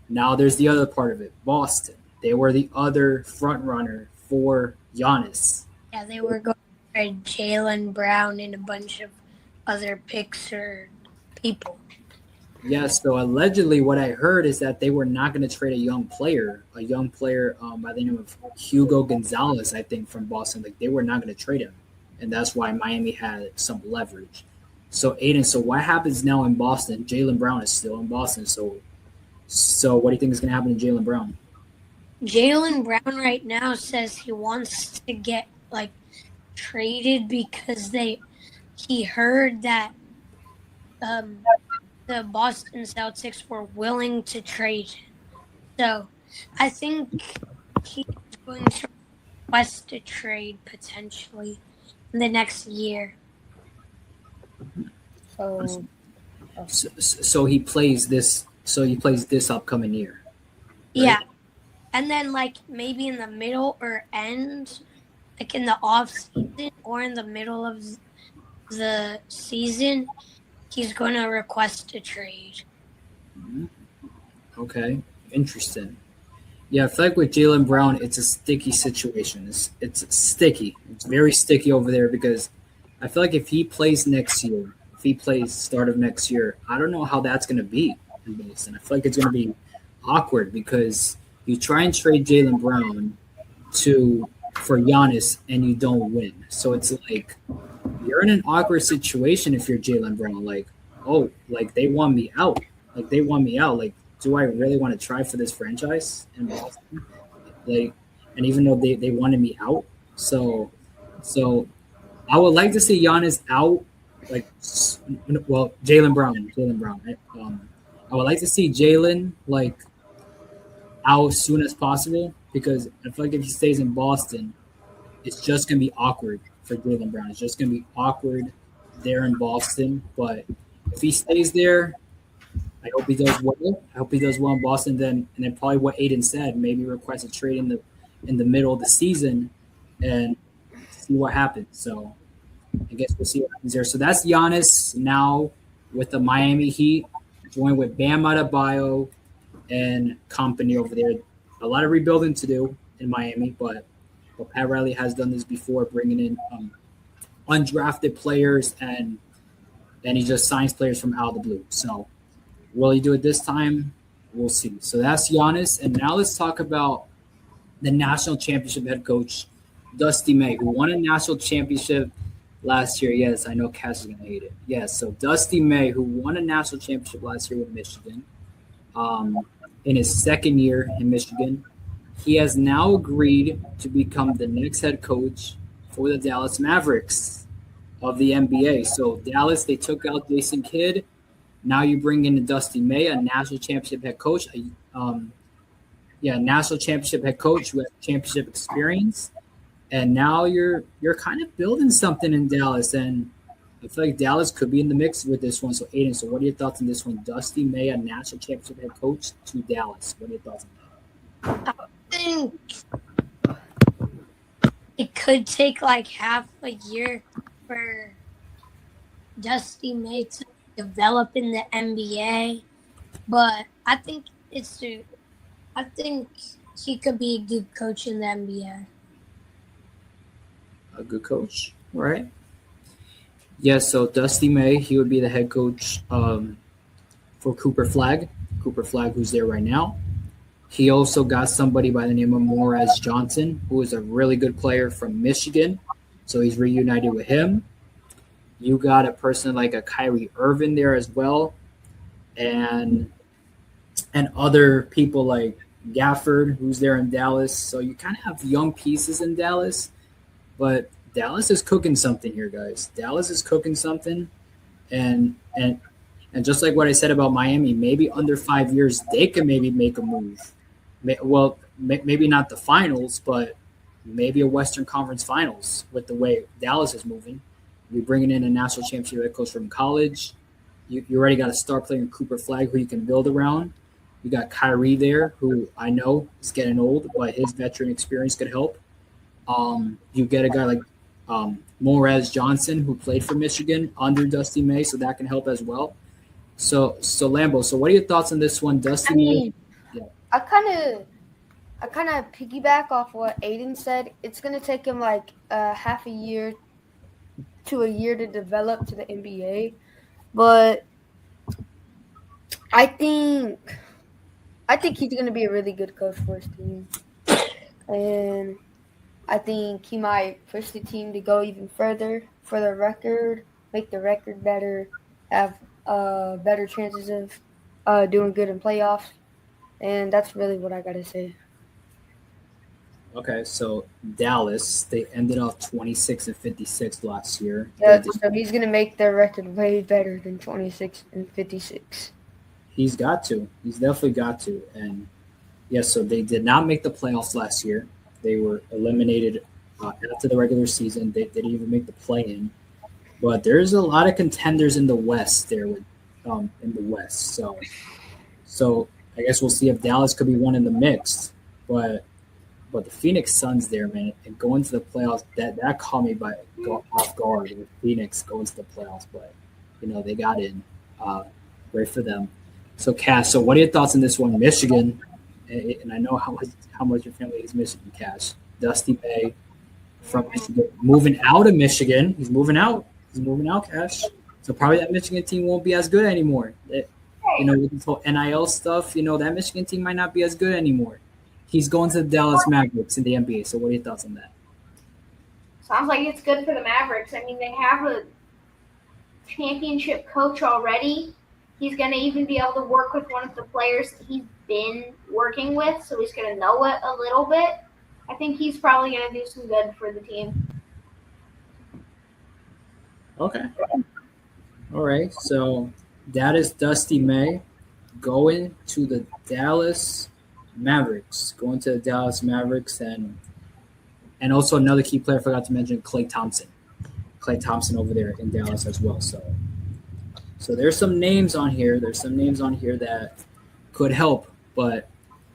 now there's the other part of it. Boston. They were the other front runner for Giannis. Yeah, they were going for Jaylen Brown and a bunch of other picks or people. Yes, so allegedly what I heard is that they were not going to trade a young player by the name of Hugo Gonzalez, I think, from Boston. Like they were not going to trade him, and that's why Miami had some leverage. So Aiden, so what happens now in Boston? Jaylen Brown is still in Boston, so what do you think is going to happen to Jaylen Brown? Jaylen Brown right now says he wants to get like traded because he heard that the Boston Celtics were willing to trade him. So I think he's going to request a trade potentially in the next year. So he plays this. So he plays this upcoming year. Right? Yeah, and then like maybe in the middle or end, like in the off season or in the middle of the season, he's going to request a trade. Okay, interesting. Yeah, I feel like with Jaylen Brown, it's a sticky situation. It's sticky. It's very sticky over there because I feel like if he plays next year, if he plays start of next year, I don't know how that's going to be in Boston. I feel like it's going to be awkward because you try and trade Jaylen Brown for Giannis and you don't win. So it's like you're in an awkward situation if you're Jaylen Brown. Like, oh, like they want me out. Like they want me out. Like, do I really want to try for this franchise in Boston? Like, and even though they wanted me out, so I would like to see Giannis out. Like, well, Jaylen Brown. I would like to see Jaylen like out as soon as possible because I feel like if he stays in Boston, it's just gonna be awkward for Jaylen Brown. It's just gonna be awkward there in Boston. But if he stays there, I hope he does well. I hope he does well in Boston. And then probably what Aiden said, maybe request a trade in the middle of the season and see what happens. So I guess we'll see what happens there. So that's Giannis now with the Miami Heat, joined with Bam Adebayo and company over there. A lot of rebuilding to do in Miami, but Pat Riley has done this before, bringing in undrafted players and he just signs players from out of the blue. So will he do it this time? We'll see. So that's Giannis. And now let's talk about the national championship head coach, Dusty May, who won a national championship last year. Yes, I know Cass is going to hate it. Yes, so Dusty May, who won a national championship last year with Michigan, in his second year in Michigan, he has now agreed to become the next head coach for the Dallas Mavericks of the NBA. So Dallas, they took out Jason Kidd. Now you bring in Dusty May, a national championship head coach. National championship head coach with championship experience. And now you're kind of building something in Dallas. And I feel like Dallas could be in the mix with this one. So, Aiden, so what are your thoughts on this one? Dusty May, a national championship head coach to Dallas. What are your thoughts on that? I think it could take like half a year for Dusty May to develop in the NBA, but I think he could be a good coach in the NBA. A good coach, right? Yeah, so Dusty May, he would be the head coach for Cooper Flag, who's there right now. He also got somebody by the name of Morez Johnson, who is a really good player from Michigan. So he's reunited with him. You got a person like a Kyrie Irving there as well. And other people like Gafford, who's there in Dallas. So you kind of have young pieces in Dallas. But Dallas is cooking something here, guys. Dallas is cooking something. And just like what I said about Miami, maybe under 5 years, they can maybe make a move. Well, maybe not the finals, but maybe a Western Conference Finals with the way Dallas is moving. You're bringing in a national championship head coach from college. You already got a star player in Cooper Flag who you can build around. You got Kyrie there, who I know is getting old, but his veteran experience could help. You get a guy like Morez Johnson, who played for Michigan under Dusty May, so that can help as well. So Lambo, so what are your thoughts on this one? Dusty May? Yeah. I kind of piggyback off what Aiden said. It's going to take him like half a year to a year to develop to the NBA. But I think he's going to be a really good coach for his team. And I think he might push the team to go even further for the record, make the record better, have better chances of doing good in playoffs. And that's really what I got to say. Okay, so Dallas, they ended off 26-56 last year. Yeah, so he's going to make their record way better than 26-56. He's got to. He's definitely got to. And, yes, so they did not make the playoffs last year. They were eliminated after the regular season. They didn't even make the play-in. But there's a lot of contenders in the West there in the West. So I guess we'll see if Dallas could be one in the mix. But But the Phoenix Suns there, man, and going to the playoffs, that caught me off guard with Phoenix going to the playoffs. But, they got in. Great for them. So, Cash, so what are your thoughts on this one? Michigan, and I know how much your family is Michigan, Cash. Dusty May from Michigan, moving out of Michigan. He's moving out. Cash. So probably that Michigan team won't be as good anymore. With this whole NIL stuff, that Michigan team might not be as good anymore. He's going to the Dallas Mavericks in the NBA. So what are your thoughts on that? Sounds like it's good for the Mavericks. I mean, they have a championship coach already. He's going to even be able to work with one of the players that he's been working with, so he's going to know it a little bit. I think he's probably going to do some good for the team. Okay. All right. So that is Dusty May going to the Dallas Mavericks. And also another key player I forgot to mention, Klay Thompson. Klay Thompson over there in Dallas as well. So there's some names on here. That could help, but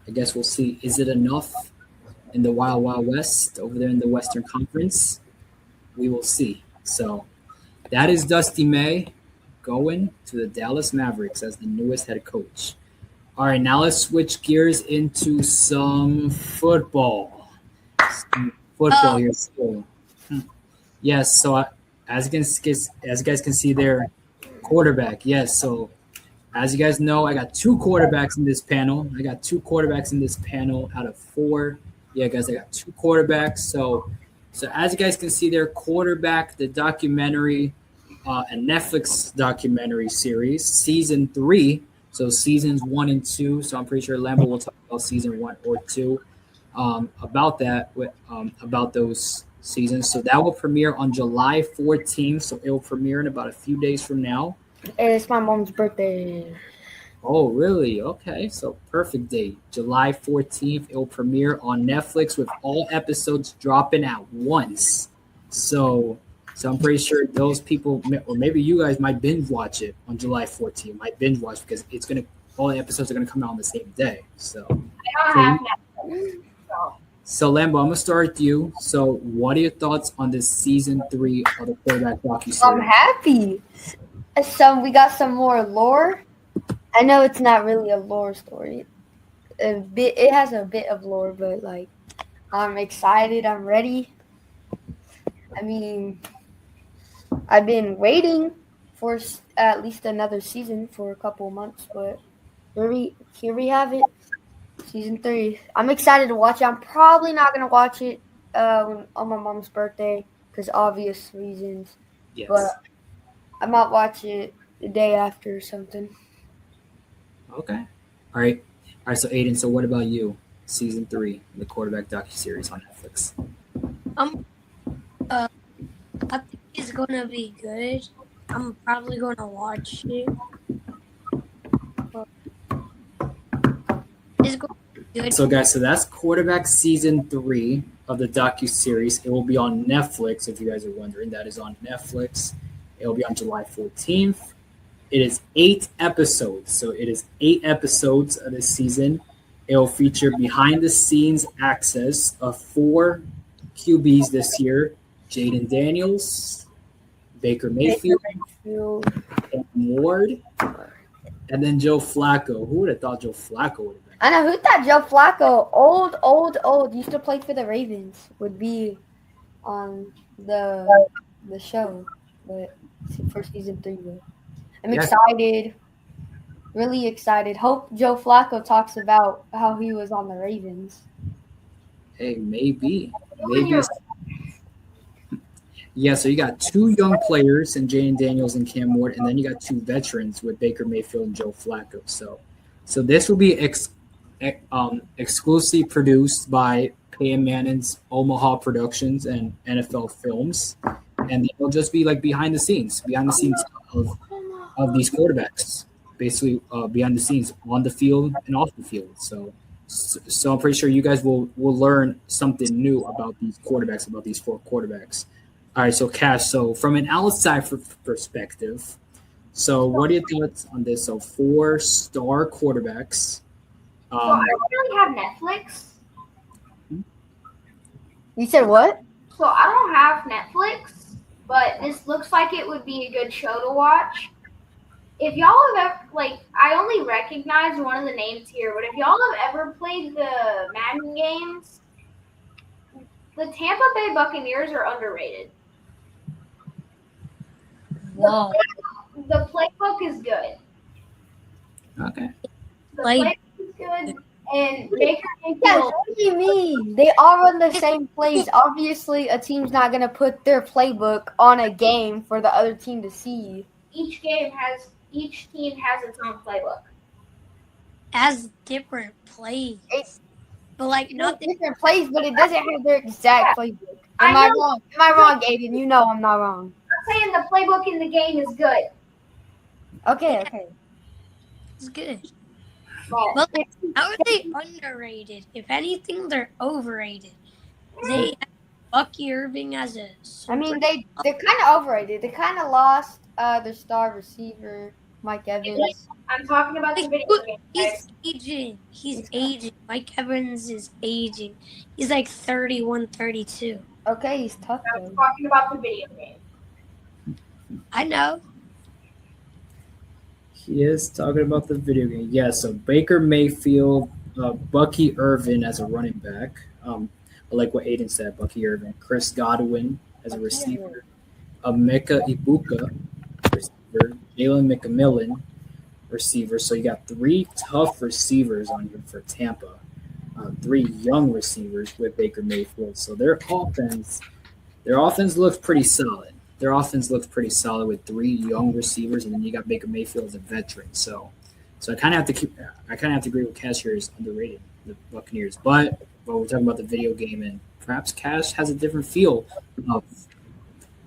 I guess we'll see. Is it enough in the Wild Wild West over there in the Western Conference? We will see. So that is Dusty May going to the Dallas Mavericks as the newest head coach. All right, now let's switch gears into some football. Here. So, yes, so as you guys can see there, quarterback. Yes, so as you guys know, I got two quarterbacks in this panel. Out of 4. Yeah, guys, I got 2 quarterbacks. So as you guys can see there, quarterback, the documentary, a Netflix documentary series, season 3. So seasons 1 and 2. So I'm pretty sure Lambo will talk about season 1 or 2 about those seasons. So that will premiere on July 14th. So it will premiere in about a few days from now. It's my mom's birthday. Oh, really? Okay. So perfect date. July 14th. It will premiere on Netflix with all episodes dropping at once. So I'm pretty sure those people, or maybe you guys might binge watch it on July 14th. Might binge watch because all the episodes are gonna come out on the same day. So I don't have Netflix. So Lambo, I'm gonna start with you. So what are your thoughts on this season 3 of the quarterback docuseries? I'm happy. We got some more lore. I know it's not really a lore story. It has a bit of lore, but I'm excited. I'm ready. I mean, I've been waiting for at least another season for a couple of months, but here we have it. Season 3. I'm excited to watch it. I'm probably not going to watch it on my mom's birthday because obvious reasons. Yes. But I might watch it the day after or something. Okay. All right. So Aiden, so what about you? Season 3, the quarterback docuseries on Netflix. I think it's gonna be good. I'm probably gonna watch it. It's going to be good. So guys, so that's quarterback season 3 of the docuseries. It will be on Netflix, if you guys are wondering. That is on Netflix. It will be on July 14th. It is 8 episodes. So it is 8 episodes of this season. It will feature behind-the-scenes access of 4 QBs this year: Jaden Daniels, Baker Mayfield, and Ward, and then Joe Flacco. Who would have thought Joe Flacco would have been? I know, who thought Joe Flacco, old, used to play for the Ravens, would be on the show, but for season 3. But I'm excited, really excited. Hope Joe Flacco talks about how he was on the Ravens. Hey, maybe. Yeah, so you got 2 young players in Jaden Daniels and Cam Ward, and then you got 2 veterans with Baker Mayfield and Joe Flacco. So this will be exclusively produced by Peyton Manning's Omaha Productions and NFL Films, and it'll just be behind the scenes of these quarterbacks, basically behind the scenes on the field and off the field. So I'm pretty sure you guys will learn something new about these quarterbacks, about these 4 quarterbacks. All right, so Cash, so from an outside perspective, so what are your thoughts on this? So 4 star quarterbacks. So I don't really have Netflix. You said what? So I don't have Netflix, but this looks like it would be a good show to watch. If y'all have ever, I only recognize one of the names here, but if y'all have ever played the Madden games, the Tampa Bay Buccaneers are underrated. Whoa. The playbook is good. Okay. The Play- playbook is good, and Baker Yes, Mayfield. what do you mean? They all run the same plays. Obviously, a team's not going to put their playbook on a game for the other team to see. Each team has its own playbook. As different plays. But not the Different plays, but it doesn't have their exact playbook. I Am I know. wrong? Am I wrong, Aiden? You know I'm not wrong. I'm saying the playbook in the game is good. Okay. it's good. But Well, how are they underrated? If anything, they're overrated. They have Bucky Irving as a. I mean, they're kind of overrated. They kind of lost their star receiver, Mike Evans. I'm talking about the video game. He's aging. He's aging. Mike Evans is aging. He's like 31, 32. Okay, he's tough I'm though. talking about the video game. I know. He is talking about the video game. Yeah, so Baker Mayfield, Bucky Irvin as a running back. I like what Aiden said, Bucky Irvin. Chris Godwin as a receiver. Emeka Ibuka, receiver. Jalen McMillan, receiver. So you got three tough receivers on here for Tampa. Three young receivers with Baker Mayfield. So their offense looks pretty solid. Their offense looks pretty solid with three young receivers, and then you got Baker Mayfield as a veteran. So I kind of have to agree with Cash here is underrated, the Buccaneers. But we're talking about the video game, and perhaps Cash has a different feel of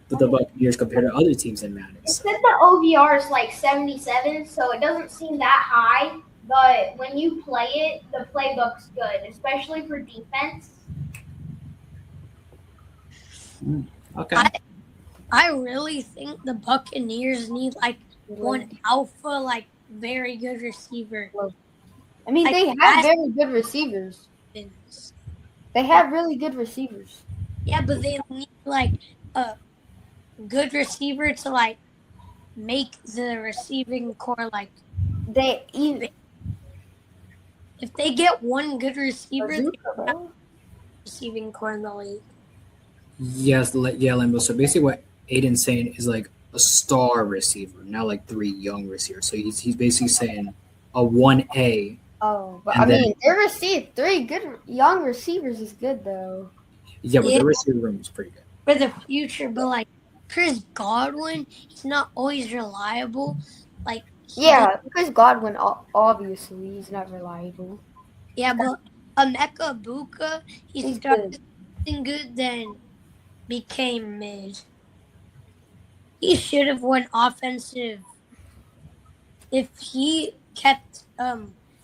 the Buccaneers compared to other teams in Madden. It said the OVR is like 77, so it doesn't seem that high. But when you play it, the playbook's good, especially for defense. Okay. I really think the Buccaneers need one alpha, very good receiver. I mean, they have very good receivers. They have really good receivers. Yeah, but they need a good receiver to make the receiving core if they get one good receiver, they have the receiving core in the league. Yes, Lambo. So basically, what Aiden's saying is like a star receiver, not like three young receivers. So he's basically saying a 1A. Oh, but And I mean, they received three good young receivers is good though. Yeah, but Yeah. the receiver room is pretty good. For the future, but Chris Godwin, he's not always reliable. Yeah, because Godwin, obviously, he's not reliable. Yeah, but Emeka Buka, he He's started something good, then became mid. He should have won offensive if he kept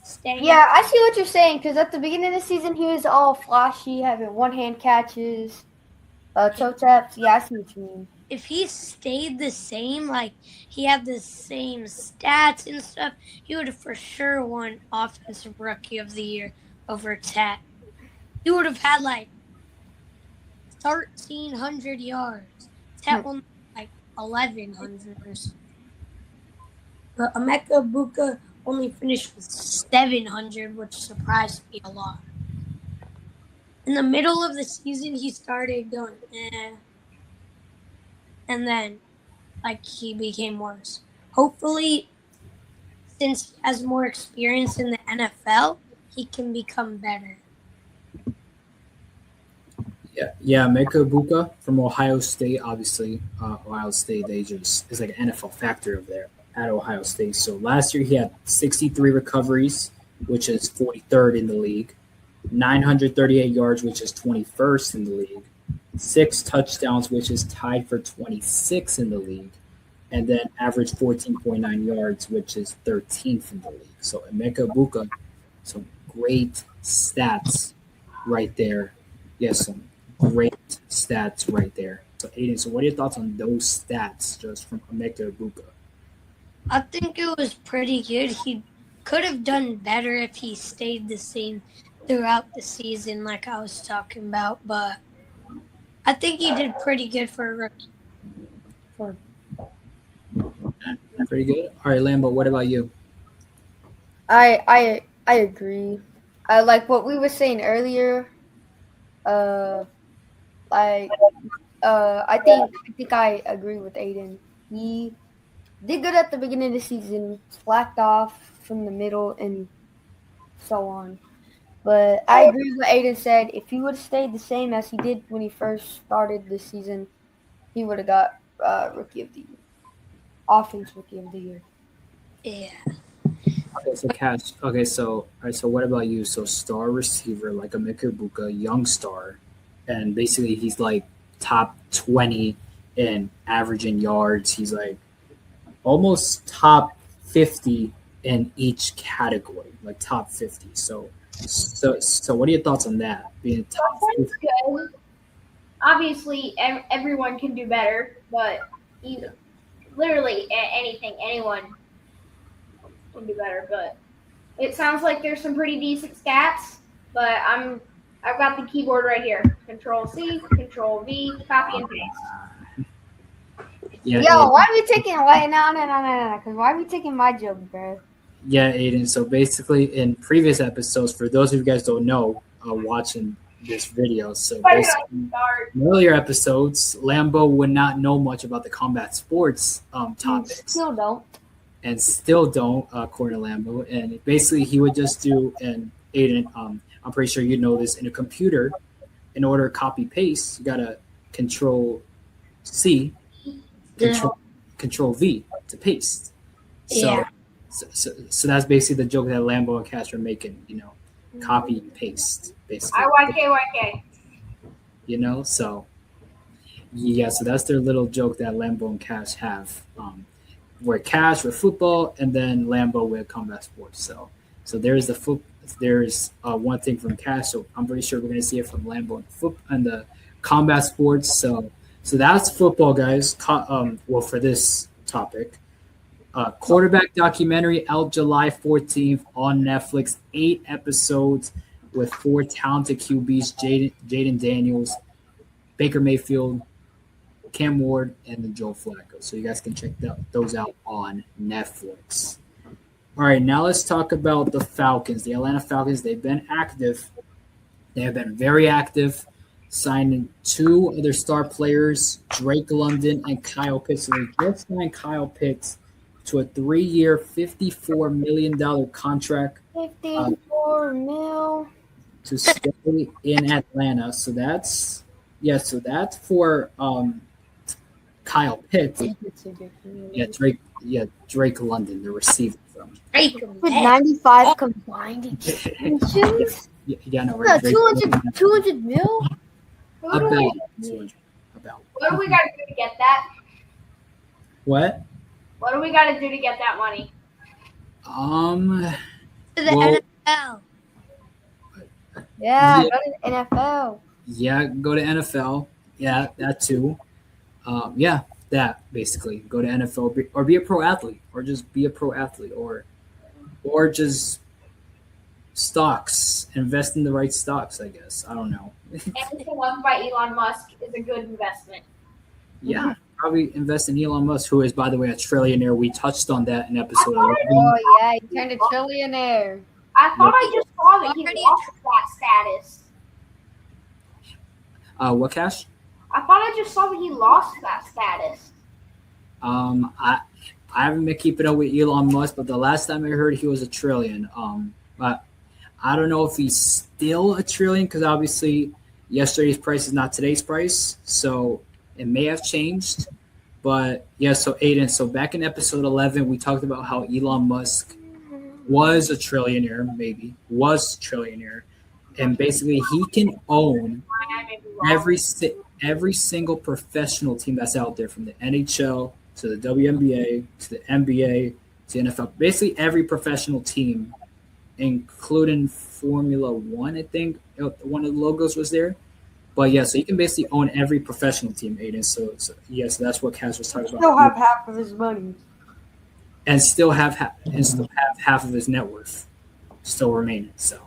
staying. Yeah, I see what you're saying, because at the beginning of the season, he was all flashy, having one-hand catches, toe taps. Yeah, I see what you mean. If he stayed the same, he had the same stats and stuff, he would have for sure won Offensive Rookie of the Year over Tat. He would have had 1,300 yards. Tat won 1,100 or something. But Emeka Buka only finished with 700, which surprised me a lot. In the middle of the season, he started going, and then, he became worse. Hopefully, since he has more experience in the NFL, he can become better. Yeah, Emeka Ibuka from Ohio State. Obviously, Ohio State, they just is like an NFL factor over there at Ohio State. So last year he had 63 recoveries, which is 43rd in the league, 938 yards, which is 21st in the league, 6 touchdowns, which is tied for 26 in the league, and then average 14.9 yards, which is 13th in the league. So Emeka Ibuka, some great stats right there. Yes, some great stats right there. So Aiden, so what are your thoughts on those stats just from Emeka Ibuka? I think it was pretty good. He could have done better if he stayed the same throughout the season, like I was talking about, but I think he did pretty good for a rookie. Pretty good. All right, Lambo, what about you? I agree. I like what we were saying earlier. Like I think I agree with Aiden. He did good at the beginning of the season, slacked off from the middle, and so on. But I agree with what Aiden said. If he would have stayed the same as he did when he first started this season, he would have got Rookie of the Year, Offense Rookie of the Year. Yeah. Okay, so Cash. Okay, so all right. So what about you? So star receiver like Emeka Buka, young star, and basically he's like top 20 in average in yards. He's like almost top 50 in each category, like top 50. So what are your thoughts on that? Being top 50? Good. Obviously, everyone can do better, but literally anything, anyone can do better. But it sounds like there's some pretty decent stats. But I've got the keyboard right here. Control C, Control V, copy and paste. Yeah, Yo, Aiden. why are we taking no? Because why are we taking my joke, bro? Yeah, Aiden. So basically, in previous episodes, for those of you guys don't know, watching this video, so basically, in earlier episodes, Lambo would not know much about the combat sports topics. Still don't. And still don't, according to Lambo. And basically, he would just do, and Aiden, I'm pretty sure you know this, in a computer, in order to copy paste, you gotta Control C, Control V to paste. So, Yeah. so that's basically the joke that Lambo and Cash are making. Copy paste basically. IYK. So yeah, so that's their little joke that Lambo and Cash have. Where Cash with football and then Lambo with combat sports. So there's there's one thing from Cash. So I'm pretty sure we're gonna see it from Lambo and the combat sports. So that's football, guys. Well, for this topic, quarterback documentary out July 14th on Netflix. 8 episodes with 4 talented QBs: Jaden Daniels, Baker Mayfield, Cam Ward, and then Joe Flacco. So you guys can check those out on Netflix. All right, now let's talk about the Falcons. The Atlanta Falcons, they've been active. They have been very active, signing 2 other star players, Drake London and Kyle Pitts. So they just signed Kyle Pitts to a 3-year, $54 million contract. 54 mil. To stay in Atlanta. So that's for Kyle Pitts. Drake London, the receiver from. With 95 combined expectations? Yeah, no, right. 200 mil? About 200. About. What do we got to do to get that? What? What do we got to do to get that money? To the NFL. Yeah, go to the NFL. Yeah, go to NFL. Yeah, that too. That basically go to NFL or be a pro athlete, or just be a pro athlete, or just stocks. Invest in the right stocks, I guess. I don't know. Anything left by Elon Musk is a good investment. Yeah, probably invest in Elon Musk, who is, by the way, a trillionaire. We touched on that in episode 11. Oh yeah, he turned a trillionaire. I thought I just saw that he lost that status. What, Cash? I thought I just saw that he lost that status. I haven't been keeping up with Elon Musk, but the last time I heard he was a trillion. But I don't know if he's still a trillion, because obviously yesterday's price is not today's price, so it may have changed. But yeah, so Aiden, so back in episode 11, we talked about how Elon Musk was a trillionaire, and basically he can own every single professional team that's out there, from the NHL to the WNBA to the NBA to the NFL. Basically every professional team, including Formula One, I think one of the logos was there. But yeah, so you can basically own every professional team, Aiden. So that's what Cass was talking about. Still have half of his money. And still have half of his net worth still remaining. So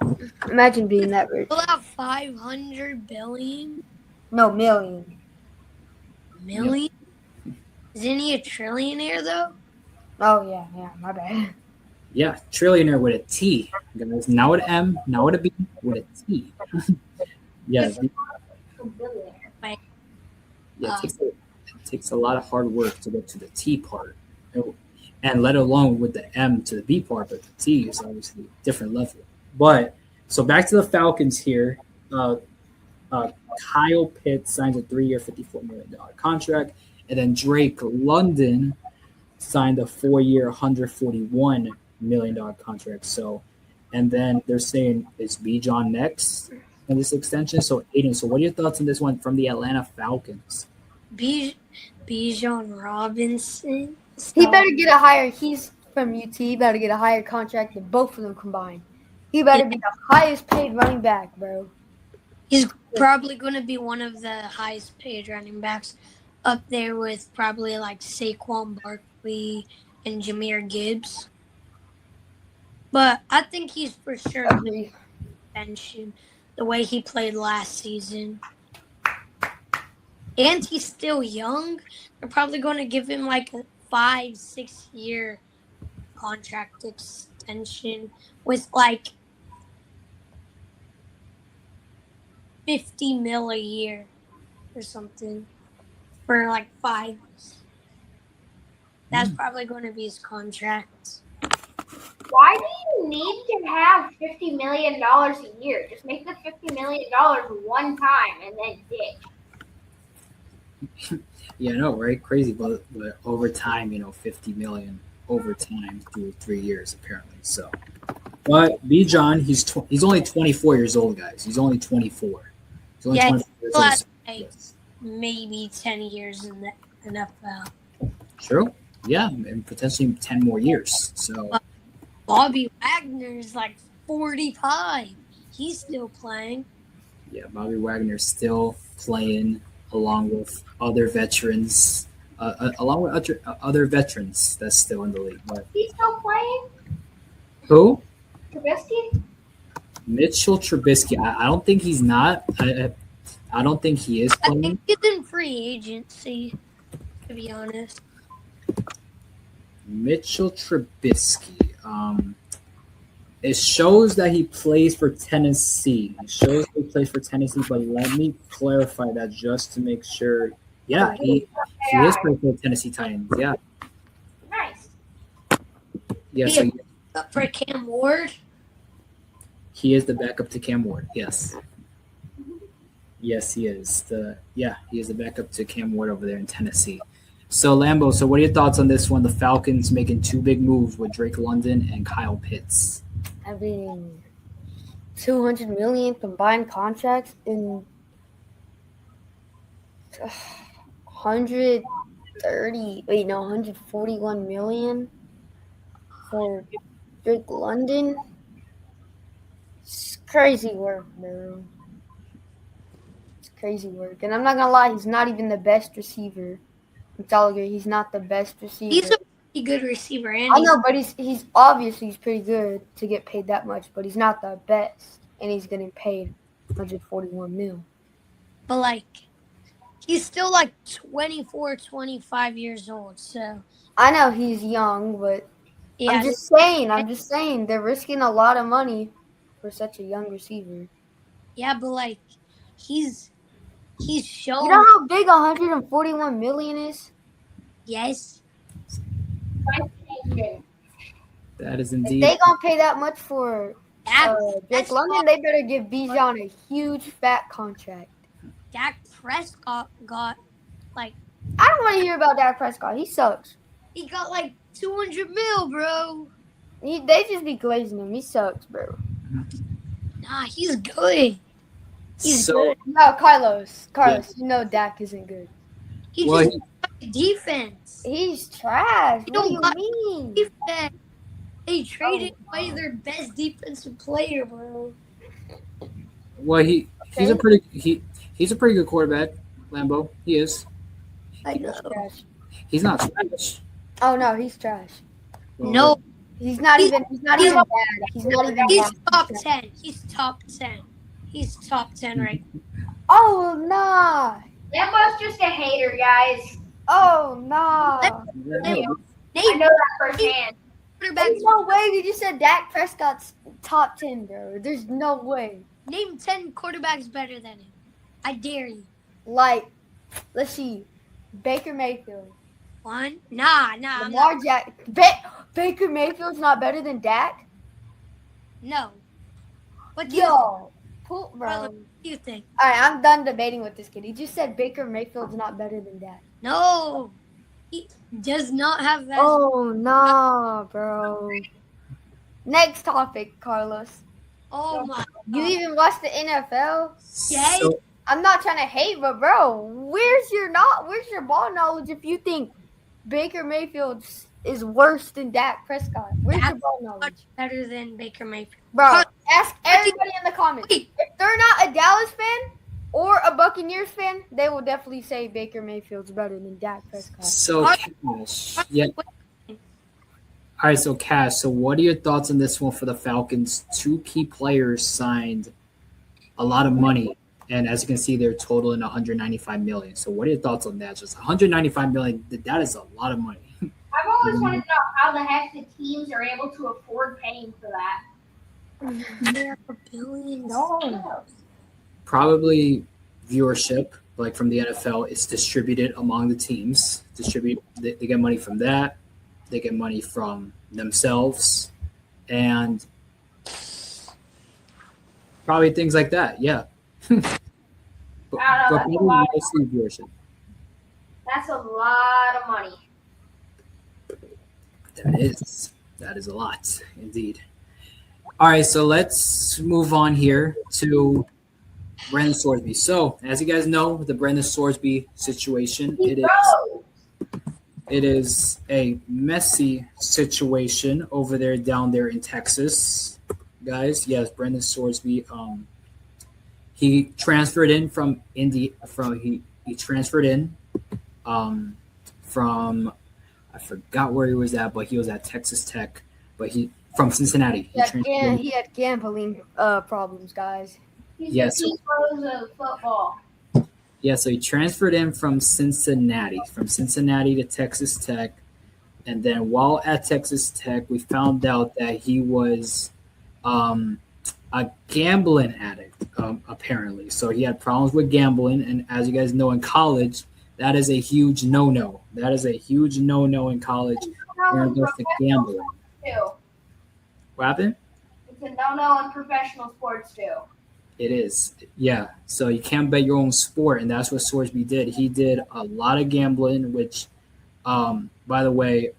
imagine being that rich. Still have $500 billion. No, million. Million? Isn't he a trillionaire though? Oh, yeah, my bad. Yeah, trillionaire with a T. Guys, not with an M, not with a B, with a T. Yeah, it takes a lot of hard work to get to the T part, and let alone with the M to the B part, but the T is obviously a different level. But so back to the Falcons here. Kyle Pitts signs a 3-year, $54 million contract, and then Drake London signed a 4-year, $141 million contract. So, and then they're saying is Bijan next in this extension. So, Aiden, so what are your thoughts on this one from the Atlanta Falcons? Bijan Robinson. He better get a higher. He's from UT. He better get a higher contract than both of them combined. He better be the highest paid running back, bro. He's probably going to be one of the highest paid running backs, up there with probably like Saquon Barkley and Jahmyr Gibbs. But I think he's for sure mentioned the way he played last season. And he's still young. They're probably going to give him like a 5-6 year contract extension with like $50 million a year or something for like 5 years. That's probably going to be his contract. Why do you need to have $50 million a year? Just make the $50 million one time and then ditch. Yeah, I know, right? Crazy, but over time, $50 million over time through 3 years apparently. So, but Bijan, he's only 24 years old, guys. He's only 24. He's only 24 years old. Like maybe 10 years in the NFL. True. Yeah, and potentially 10 more years. So Bobby Wagner's like 45. He's still playing. Yeah, Bobby Wagner's still playing along with other veterans, other veterans that's still in the league. But He's still playing? who? Trubisky? Mitchell Trubisky. I don't think he's not. I don't think he is I playing. think he's in free agency, to be honest. Mitchell Trubisky. It shows that he plays for Tennessee. It shows he plays for Tennessee, but let me clarify that just to make sure. Yeah, he is playing for the Tennessee Titans. Yeah. Nice. Yeah, so Up for Cam Ward. he is the backup to Cam Ward. Yes. Yes, he is. He is the backup to Cam Ward over there in Tennessee. So, Lambo, so what are your thoughts on this one? The Falcons making two big moves with Drake London and Kyle Pitts. I mean, $200 million combined contracts in 141 million for Drake London. It's crazy work, bro. It's crazy work. And I'm not gonna lie, he's not even the best receiver. I'm telling you, he's not the best receiver. He's a pretty good receiver. And I know, but he's obviously pretty good to get paid that much, but he's not the best, and he's getting paid 141 mil. But like, he's still like 24, 25 years old. So I know he's young, but yeah, I'm just saying, they're risking a lot of money for such a young receiver. yeah, but like, he's shown. You know how big 141 million is? Yes. That is If indeed. they gonna pay that much for Drake That's London, they better give Bijan a huge fat contract. Dak Prescott got like I don't want to hear about Dak Prescott. He sucks. he got like 200 mil, bro. They just be glazing him. He sucks, bro. Nah, he's good. He's So, good. No, Carlos, you know Dak isn't good. He Well, just got defense. He's trash. He What do don't you got mean? defense. They traded away their best defensive player, bro. well, he's a pretty good quarterback, Lambo. He is. I know. He's trash. He's not trash. Oh no, he's trash. Well, No, He's not even bad. He's not even he's bad. top 10. He's top 10. He's top 10 right Oh, nah. Lambo's just a hater, guys. Oh, nah. I Name know that firsthand. There's quarterbacks. no way you just said Dak Prescott's top 10, bro. There's no way. Name 10 quarterbacks better than him. I dare you. Like, let's see. Baker Mayfield. One? Nah. I'm Lamar not. Baker Mayfield's not better than Dak? No. What do you, Yo. Bro. what do you think? All right, I'm done debating with this kid. He just said Baker Mayfield's not better than Dak. No. He does not have that. Oh, nah, bro. Next topic, Carlos. Oh my You God. even watch the NFL? Yes. So, I'm not trying to hate, but bro, where's your ball knowledge if you think Baker Mayfield is worse than Dak Prescott? Where's your ball knowledge? Much better than Baker Mayfield. Bro, ask everybody in the comments. Wait. If they're not a Dallas fan or a Buccaneers fan, they will definitely say Baker Mayfield's better than Dak Prescott. Cash. Yeah. All right, so Cash. So, what are your thoughts on this one for the Falcons? Two key players signed a lot of money, and as you can see, they're totaling 195 million. So, what are your thoughts on that? Just 195 million. That is a lot of money. I've always wanted to know how the heck the teams are able to afford paying for that. They're $1 billion. Probably viewership, like from the NFL, it's distributed among the teams. They get money from that. They get money from themselves, and probably things like that. Yeah. but I don't know, probably mostly viewership. That's a lot of money. That is a lot indeed. All right, so let's move on here to Brenden Sorsby. So, as you guys know, the Brenden Sorsby situation, it is a messy situation over there down there in Texas, guys. Yes, Brenden Sorsby. He transferred in from he transferred in from I forgot where he was at, but he was at Texas Tech. But he from Cincinnati. He had gambling problems, guys. He's Yes. the T-Pros of football. Yeah, so he transferred in from Cincinnati to Texas Tech. And then while at Texas Tech, we found out that he was a gambling addict, apparently. So he had problems with gambling. And as you guys know, in college, that is a huge no-no. That is a huge no-no in college when it goes to gambling. Too. What happened? It's a no-no in professional sports too. It is. Yeah. So you can't bet your own sport, and that's what Sorsby did. He did a lot of gambling, which, by the way,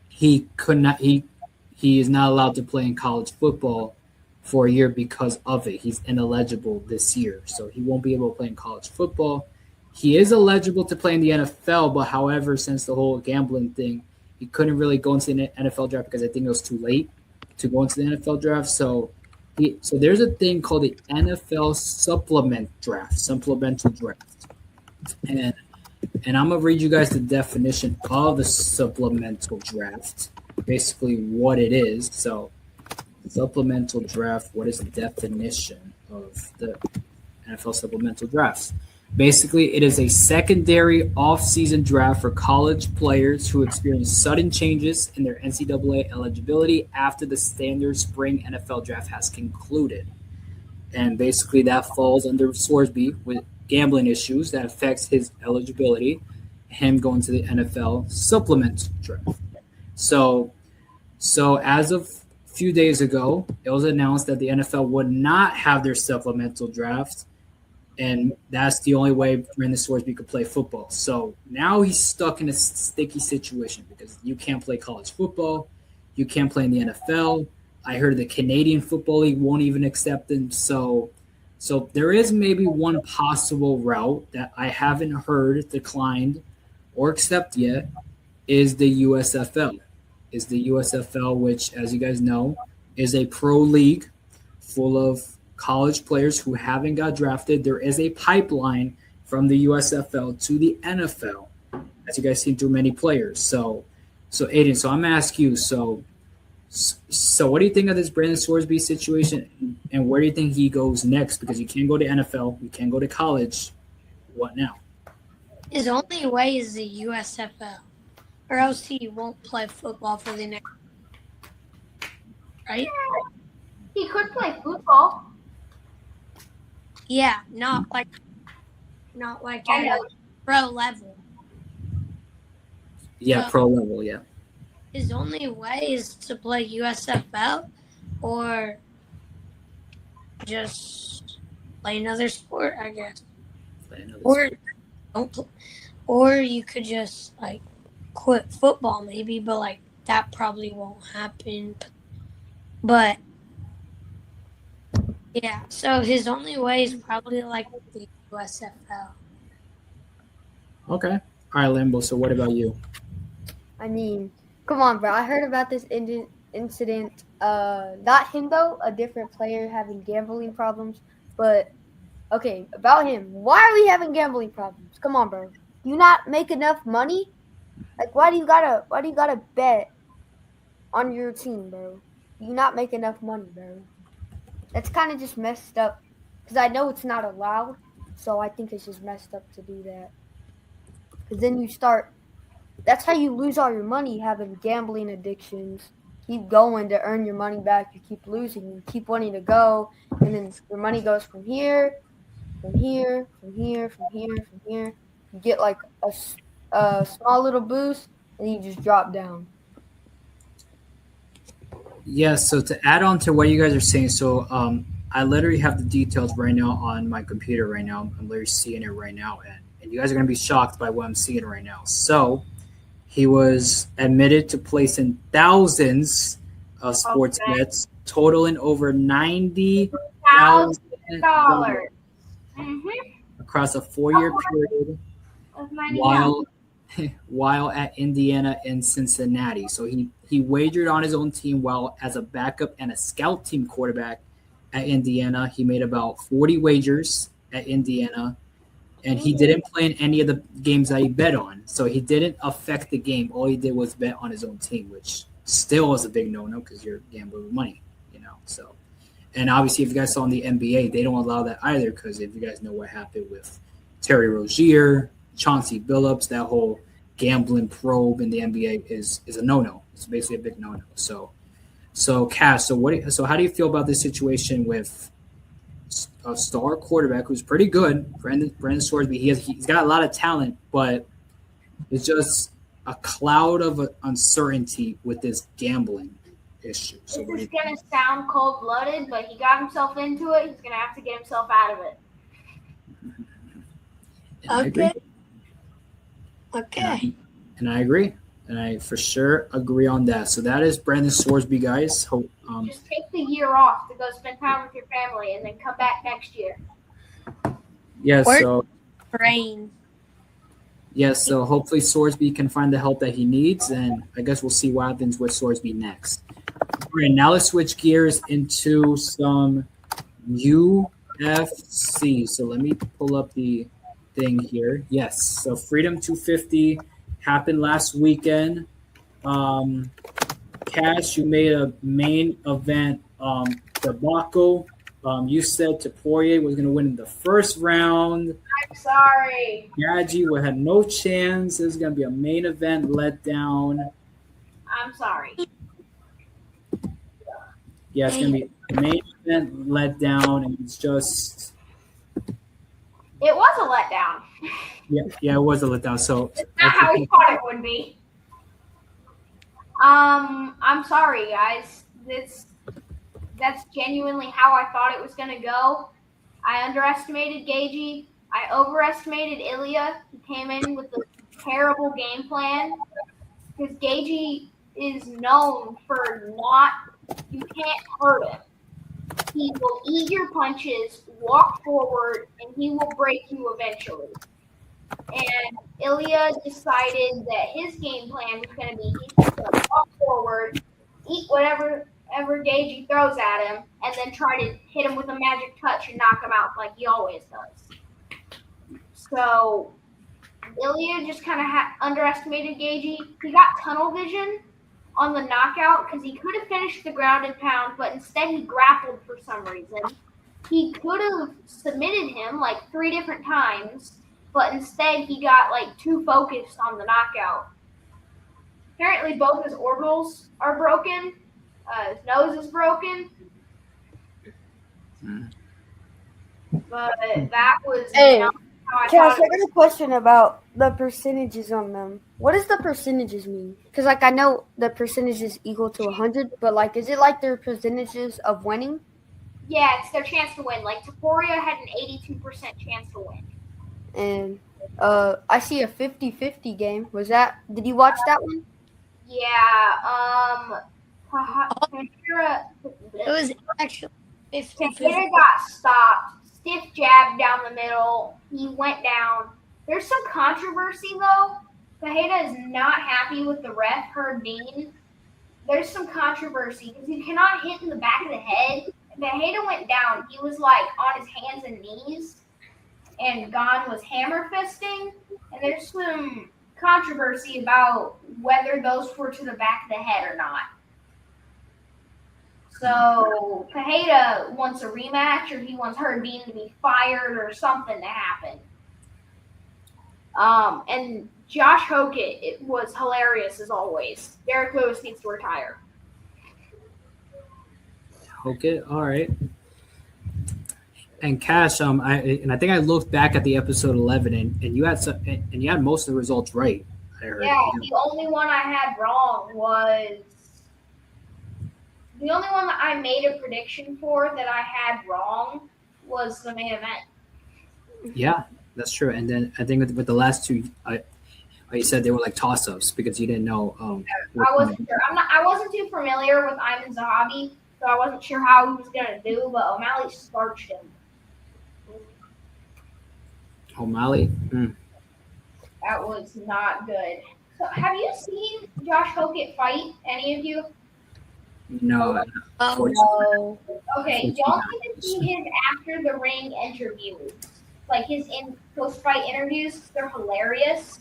he could not. He is not allowed to play in college football for a year because of it. He's ineligible this year, so he won't be able to play in college football. He is eligible to play in the NFL, but however, since the whole gambling thing, he couldn't really go into the NFL draft because I think it was too late to go into the NFL draft. So there's a thing called the NFL supplemental draft. And I'm going to read you guys the definition of the supplemental draft, basically what it is. So supplemental draft, what is the definition of the NFL supplemental drafts? Basically, it is a secondary off-season draft for college players who experience sudden changes in their NCAA eligibility after the standard spring NFL draft has concluded. And basically, that falls under Sorsby with gambling issues that affects his eligibility, him going to the NFL supplemental draft. So as of a few days ago, it was announced that the NFL would not have their supplemental draft. And that's the only way Brenden Sorsby could play football. So now he's stuck in a sticky situation because you can't play college football. You can't play in the NFL. I heard the Canadian Football League won't even accept him. So there is maybe one possible route that I haven't heard declined or accepted yet is the USFL. Is the USFL, which, as you guys know, is a pro league full of college players who haven't got drafted. There is a pipeline from the USFL to the NFL, as you guys seen through many players. So Aiden, so I'm asking you, so So what do you think of this Brenden Sorsby situation, and where do you think he goes next? Because you can't go to NFL, you can't go to college. What now? His only way is the USFL, or else he won't play football for the next. Right? He could play football. Yeah, not like at a pro level. Yeah, So pro level. Yeah. his only way is to play USFL or just play another sport, I guess. Or don't pl- or you could just like quit football maybe, but like that probably won't happen. But yeah, so his only way is probably like the USFL. Okay. All right, Lambo. So what about you? I mean, come on, bro. I heard about this incident. Not him though. A different player having gambling problems. But okay, about him. Why are we having gambling problems? Come on, bro. Do you not make enough money? Like, why do you gotta bet on your team, bro? Do you not make enough money, bro? That's kind of just messed up. Because I know it's not allowed. So I think it's just messed up to do that. Because then you start. That's how you lose all your money, having gambling addictions. Keep going to earn your money back. You keep losing. You keep wanting to go. And then your money goes from here, from here, from here, from here, from here. You get like a small little boost, and you just drop down. Yeah, so to add on to what you guys are saying, so I literally have the details right now on my computer right now. I'm literally seeing it right now, and you guys are going to be shocked by what I'm seeing right now. So he was admitted to placing thousands of sports bets, totaling over $90,000 across a 4-year period while at Indiana and Cincinnati. So he wagered on his own team while as a backup and a scout team quarterback at Indiana. He made about 40 wagers at Indiana, and he didn't play in any of the games that he bet on. So he didn't affect the game. All he did was bet on his own team, which still is a big no-no because you're gambling with money, So, and obviously, if you guys saw in the NBA, they don't allow that either because if you guys know what happened with Terry Rozier, Chauncey Billups, that whole gambling probe in the NBA is a no-no. It's basically a big no-no. So Cass, so how do you feel about this situation with a star quarterback who's pretty good, Brenden Sorsby? He's got a lot of talent, but it's just a cloud of uncertainty with this gambling issue. So this is going to sound cold-blooded, but he got himself into it. He's going to have to get himself out of it. Okay. And I agree. And I for sure agree on that. So that is Brenden Sorsby, guys. Just take the year off to go spend time with your family and then come back next year. Yeah, so brain. Yes, so hopefully Sorsby can find the help that he needs, and I guess we'll see what happens with Sorsby next. All right, now let's switch gears into some UFC. So let me pull up the thing here. Yes, so Freedom 250 happened last weekend. Cash, you made a main event debacle. You said Poirier was going to win in the first round. I'm sorry. Gaji had no chance. This is going to be a main event letdown. I'm sorry. Yeah, it's going to be a main event letdown, and it's just... It was a letdown. Yeah, it was a letdown. So it's not how we thought it would be. I'm sorry, guys. That's genuinely how I thought it was going to go. I underestimated Gaethje. I overestimated Ilya. He came in with a terrible game plan because Gaethje is known for you can't hurt him. He will eat your punches, walk forward, and he will break you eventually. And Ilya decided that his game plan was going to be he's going to walk forward, eat whatever Gaethje throws at him, and then try to hit him with a magic touch and knock him out like he always does. So Ilya just kind of underestimated Gaethje. He got tunnel vision, on the knockout because he could have finished the ground and pound, but instead he grappled for some reason. He could have submitted him like 3 different times, but instead he got like too focused on the knockout. Apparently both his orbitals are broken. His nose is broken. But that was Hey, not how I Cash, thought I it got a question about the percentages on them. What does the percentages mean? Because, like, I know the percentage is equal to 100, but, like, is it like their percentages of winning? Yeah, it's their chance to win. Like, Taporia had an 82% chance to win. And I see a 50-50 game. Did you watch that one? Yeah, It was actually 50. Tahira got stopped. Stiff jab down the middle. He went down. There's some controversy, though. Tahira is not happy with the ref, Dean. There's some controversy because you cannot hit in the back of the head. Tahira went down. He was, like, on his hands and knees. And Gon was hammer fisting. And there's some controversy about whether those were to the back of the head or not. So Kaheda wants a rematch, or he wants Dean to be fired, or something to happen. And Josh Hokett, it was hilarious as always. Derek Lewis needs to retire. Okay, all right. And Cash, I think I looked back at the episode 11, and you had most of the results right. I heard. Yeah, the only one I had wrong was the only one that I made a prediction for that I had wrong was the main event. Yeah, that's true. And then I think with the last two, you said they were like toss-ups because you didn't know. I wasn't sure. I wasn't too familiar with Ayman Zahabi, so I wasn't sure how he was gonna do. But O'Malley scorched him. O'Malley. That was not good. So, have you seen Josh Hokett fight? Any of you? No. No. Okay, y'all need to see his after the ring interviews, like his post-fight interviews. They're hilarious.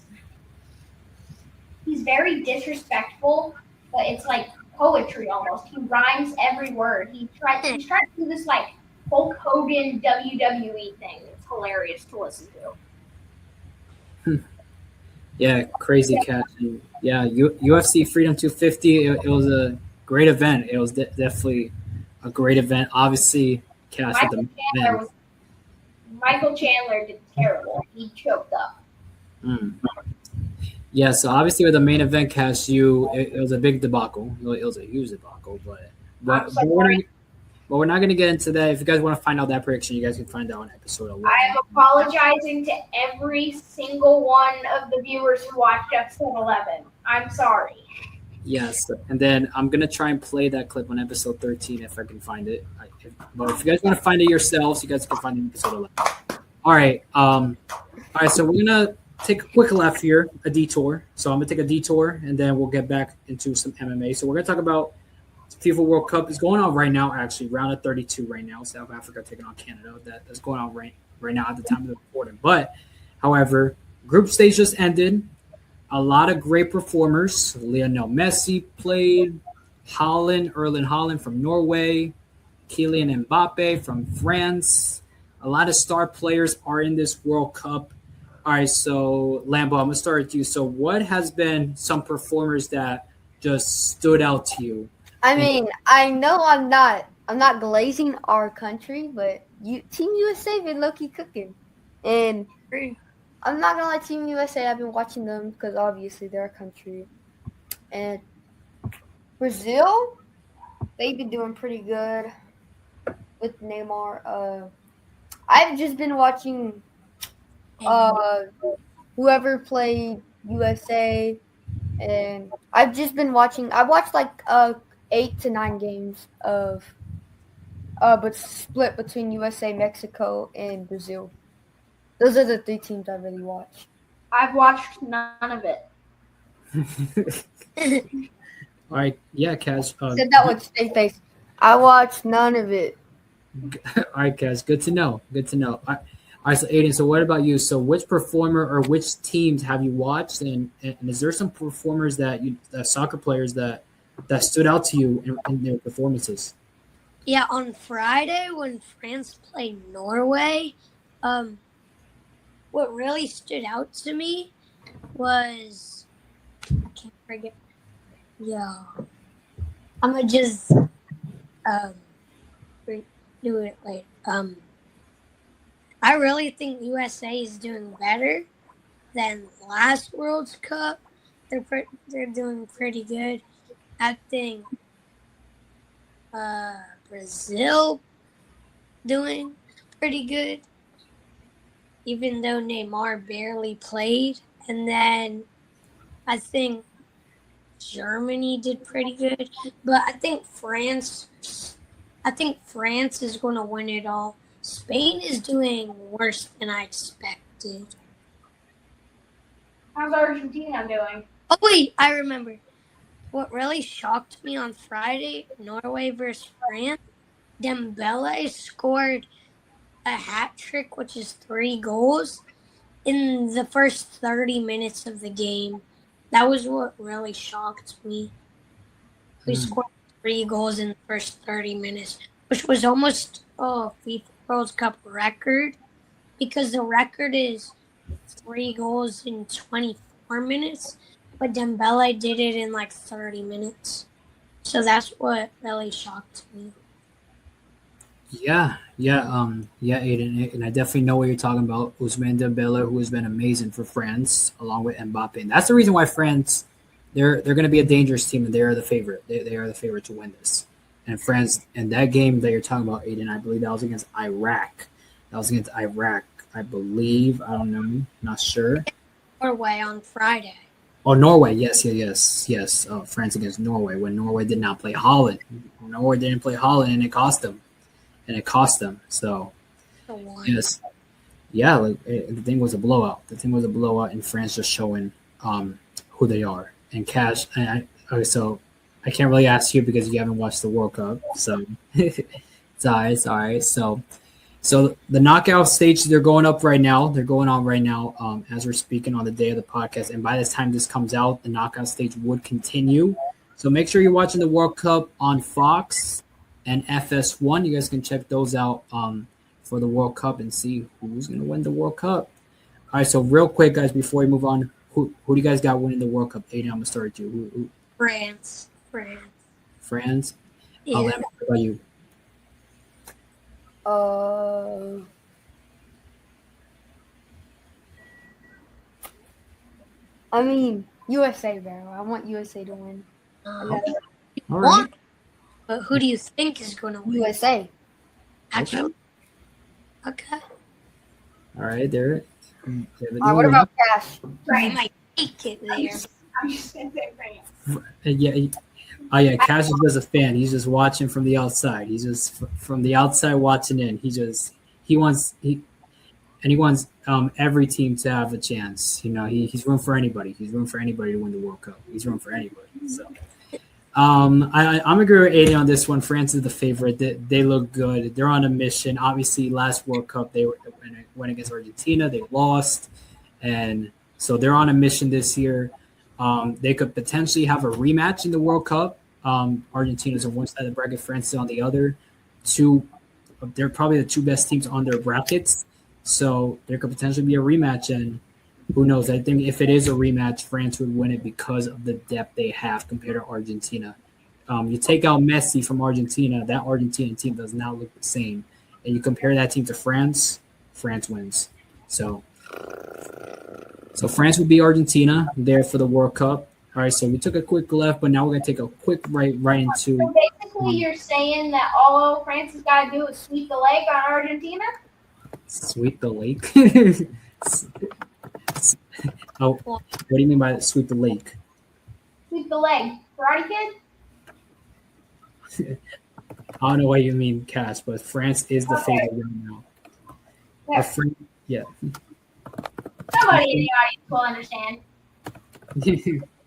He's very disrespectful, but it's like poetry almost. He rhymes every word. He's trying to do this like Hulk Hogan WWE thing. It's hilarious to listen to. Yeah, crazy Cash. Yeah, UFC Freedom 250. It was a great event. It was definitely a great event. Obviously, Cash at the Michael Chandler did terrible. He choked up. Yeah, so obviously with the main event, Cash, it was a big debacle. It was a huge debacle, but we're not going to get into that. If you guys want to find out that prediction, you guys can find out on episode 11. I am apologizing to every single one of the viewers who watched episode 11. I'm sorry. Yes, and then I'm going to try and play that clip on episode 13 if I can find it. But if you guys want to find it yourselves, you guys can find it in episode 11. All right. So we're going to take a quick left here, a detour. So I'm going to take a detour, and then we'll get back into some MMA. So we're going to talk about FIFA World Cup is going on right now, actually, round of 32 right now. South Africa taking on Canada. That's going on right now at the time of the recording. But, however, group stage just ended. A lot of great performers. Lionel Messi played. Erling Haaland from Norway. Kylian Mbappe from France. A lot of star players are in this World Cup. All right, so, Lambo, I'm going to start with you. So what has been some performers that just stood out to you? I mean, I know I'm not glazing our country, but Team USA been low-key cooking. And I'm not going to lie, Team USA, I've been watching them because obviously they're a country. And Brazil, they've been doing pretty good with Neymar. I've just been watching whoever played USA, and I've just been watching. I watched like 8 to 9 games of, but split between USA, Mexico, and Brazil. Those are the 3 teams I really watch. I've watched none of it. All right, yeah, Kaz. Said that with straight face. I watched none of it. All right, Kaz. Good to know. All right, so Aiden. So what about you? So which performer or which teams have you watched, and is there some performers soccer players that that stood out to you in their performances? Yeah, on Friday when France played Norway, what really stood out to me was I can't forget. Yeah, I'm gonna just do it later. I really think USA is doing better than last World Cup. They're doing pretty good. I think Brazil doing pretty good, even though Neymar barely played. And then I think Germany did pretty good, but I think France is going to win it all. Spain is doing worse than I expected. How's Argentina doing? Oh wait, I remember. What really shocked me on Friday, Norway versus France, Dembele scored a hat trick, which is 3 goals, in the first 30 minutes of the game. That was what really shocked me. We scored 3 goals in the first 30 minutes, which was almost a FIFA World Cup record, because the record is 3 goals in 24 minutes, but Dembele did it in like 30 minutes. So that's what really shocked me. Yeah, Aiden, and I definitely know what you're talking about. Ousmane Dembele, who has been amazing for France, along with Mbappe, and that's the reason why France, they're going to be a dangerous team, and they are the favorite. They are the favorite to win this. And France, and that game that you're talking about, Aiden, I believe that was against Iraq. I believe. I don't know, not sure. Norway on Friday. Oh, Norway, yes. France against Norway, when Norway did not play Holland. Norway didn't play Holland, and it cost them. So, yes. Yeah, the thing was a blowout. And France just showing who they are. And Cash, so I can't really ask you because you haven't watched the World Cup. So, it's all right. So the knockout stage, they're going on right now as we're speaking on the day of the podcast. And by the time this comes out, the knockout stage would continue. So make sure you're watching the World Cup on Fox and FS1. You guys can check those out for the World Cup and see who's going to win the World Cup. All right, so real quick, guys, before we move on, who do you guys got winning the World Cup? Aiden, I'm going to start with you. Who? France. Yeah. What about you? I mean, USA, bro. I want USA to win. All right. But who do you think is going to win? USA. Actually. Okay. All right, there. What about Cash? I might take it there. I'm just saying France. Yeah. Cash is just a fan. He's just watching from the outside. He's just from the outside watching in. He wants every team to have a chance. You know, he's room for anybody. He's room for anybody to win the World Cup. He's room for anybody. So, I'm agree with Aiden on this one. France is the favorite. They look good. They're on a mission. Obviously, last World Cup they went against Argentina. They lost, and so they're on a mission this year. They could potentially have a rematch in the World Cup. Argentina's on one side of the bracket, France is on the other. They're probably the 2 best teams on their brackets. So there could potentially be a rematch, and who knows? I think if it is a rematch, France would win it because of the depth they have compared to Argentina. You take out Messi from Argentina, that Argentinian team does not look the same. And you compare that team to France, France wins. So France would be Argentina there for the World Cup. All right, so we took a quick left, but now we're going to take a quick right into. So basically, you're saying that all France has got to do is sweep the leg on Argentina? Sweep the lake? Oh, what do you mean by sweep the lake? Sweep the leg. Karate Kid? I don't know what you mean, Cass, but France is the favorite right now. Yeah. Somebody in the audience will understand.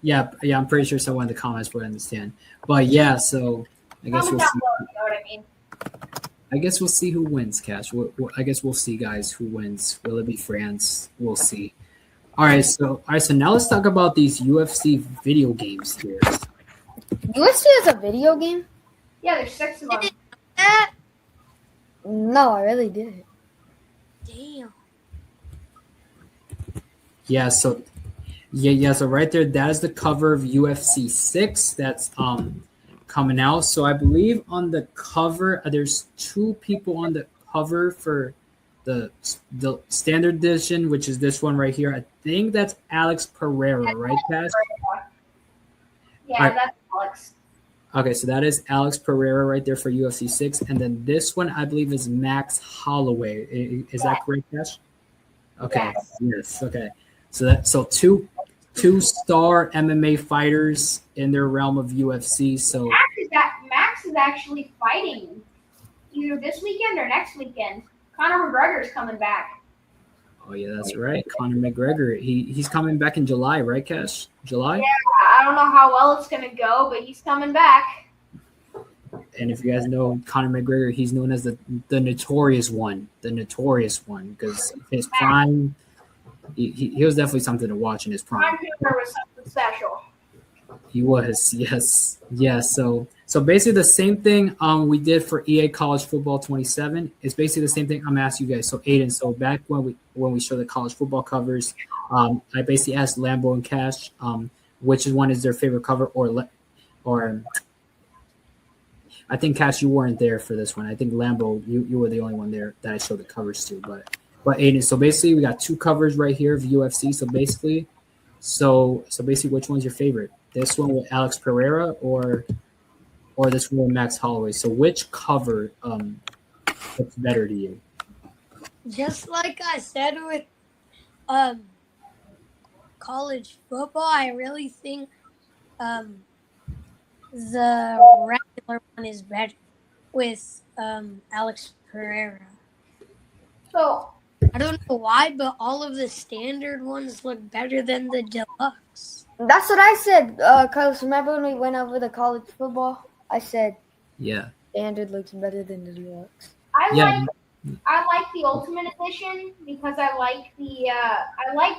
Yeah, I'm pretty sure someone in the comments will understand. But yeah, so I guess we'll see. You know what I mean? I guess we'll see who wins, Cash. I guess we'll see, guys, who wins. Will it be France? We'll see. All right, so now let's talk about these UFC video games here. UFC is a video game? Yeah, there's 6 of them. That? No, I really didn't. Damn. Yeah, so so right there, that is the cover of UFC 6 that's coming out. So I believe on the cover, there's 2 people on the cover for the standard edition, which is this one right here. I think that's Alex Pereira, right, Cash? Yeah, Alright. that's Alex. Okay, so that is Alex Pereira right there for UFC 6. And then this one, I believe, is Max Holloway. Is that correct, Cash? Okay. Yes. Okay. So two star MMA fighters in their realm of UFC. So Max is actually fighting either this weekend or next weekend. Conor McGregor's coming back. oh yeah, that's right. Conor McGregor. He's coming back in July, right, Cash? July? Yeah, I don't know how well it's gonna go, but he's coming back. And if you guys know Conor McGregor, he's known as the notorious one. The notorious one, because his prime, he was definitely something to watch in his prime. Conor McGregor was something special. He was, yes. Yeah, so basically the same thing we did for EA College Football 27. It's basically the same thing I'm asking you guys. So Aiden, so back when we show the college football covers, I basically asked Lambo and Cash which one is their favorite cover, or I think Cash, you weren't there for this one. I think Lambo, you were the only one there that I showed the covers to. But Aiden, so basically we got 2 covers right here of UFC. So basically, which one's your favorite? This one with Alex Pereira or this one with Max Holloway? So which cover looks better to you? Just like I said with college football, I really think the regular one is better with Alex Pereira. So I don't know why, but all of the standard ones look better than the deluxe. That's what I said, Carlos. Remember when we went over the college football? I said Yeah. standard looks better than the deluxe. I Yeah. like the Ultimate Edition because I like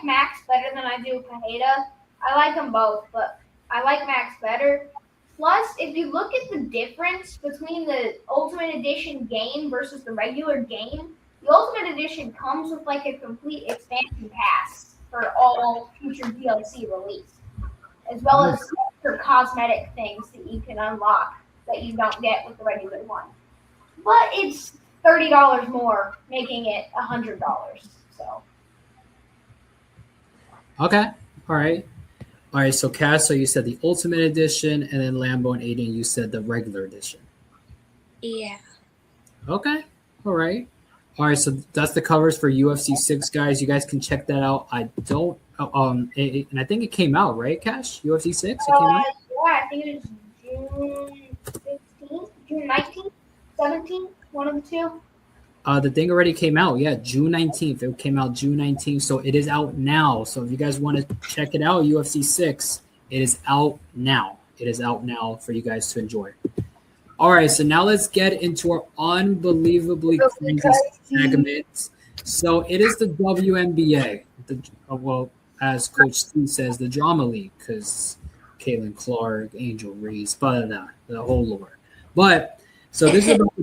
Max better than I do Pajeda. I like them both, but I like Max better. Plus, if you look at the difference between the Ultimate Edition game versus the regular game, the Ultimate Edition comes with like a complete expansion pass for all future DLC release, as well as extra cosmetic things that you can unlock that you don't get with the regular one. But it's $30 more, making it $100. So Okay. All right. So Cass, so you said the Ultimate Edition, and then Lambo and Aiden, you said the regular edition. Yeah. Okay. All right. So that's the covers for UFC 6, guys. You guys can check that out. I don't and I think it came out, right, Cash? UFC 6? It came out? yeah, I think it was June 15th, June 19th, 17th, one of the two. The thing already came out. Yeah, June 19th. It came out June 19th. So it is out now. So if you guys want to check it out, UFC 6, it is out now. It is out now for you guys to enjoy. All right, so now let's get into our unbelievably crazy segment. So it is the WNBA. Well, as Coach Steve says, the Drama League, because Caitlin Clark, Angel Reese, the whole lore. But so this is about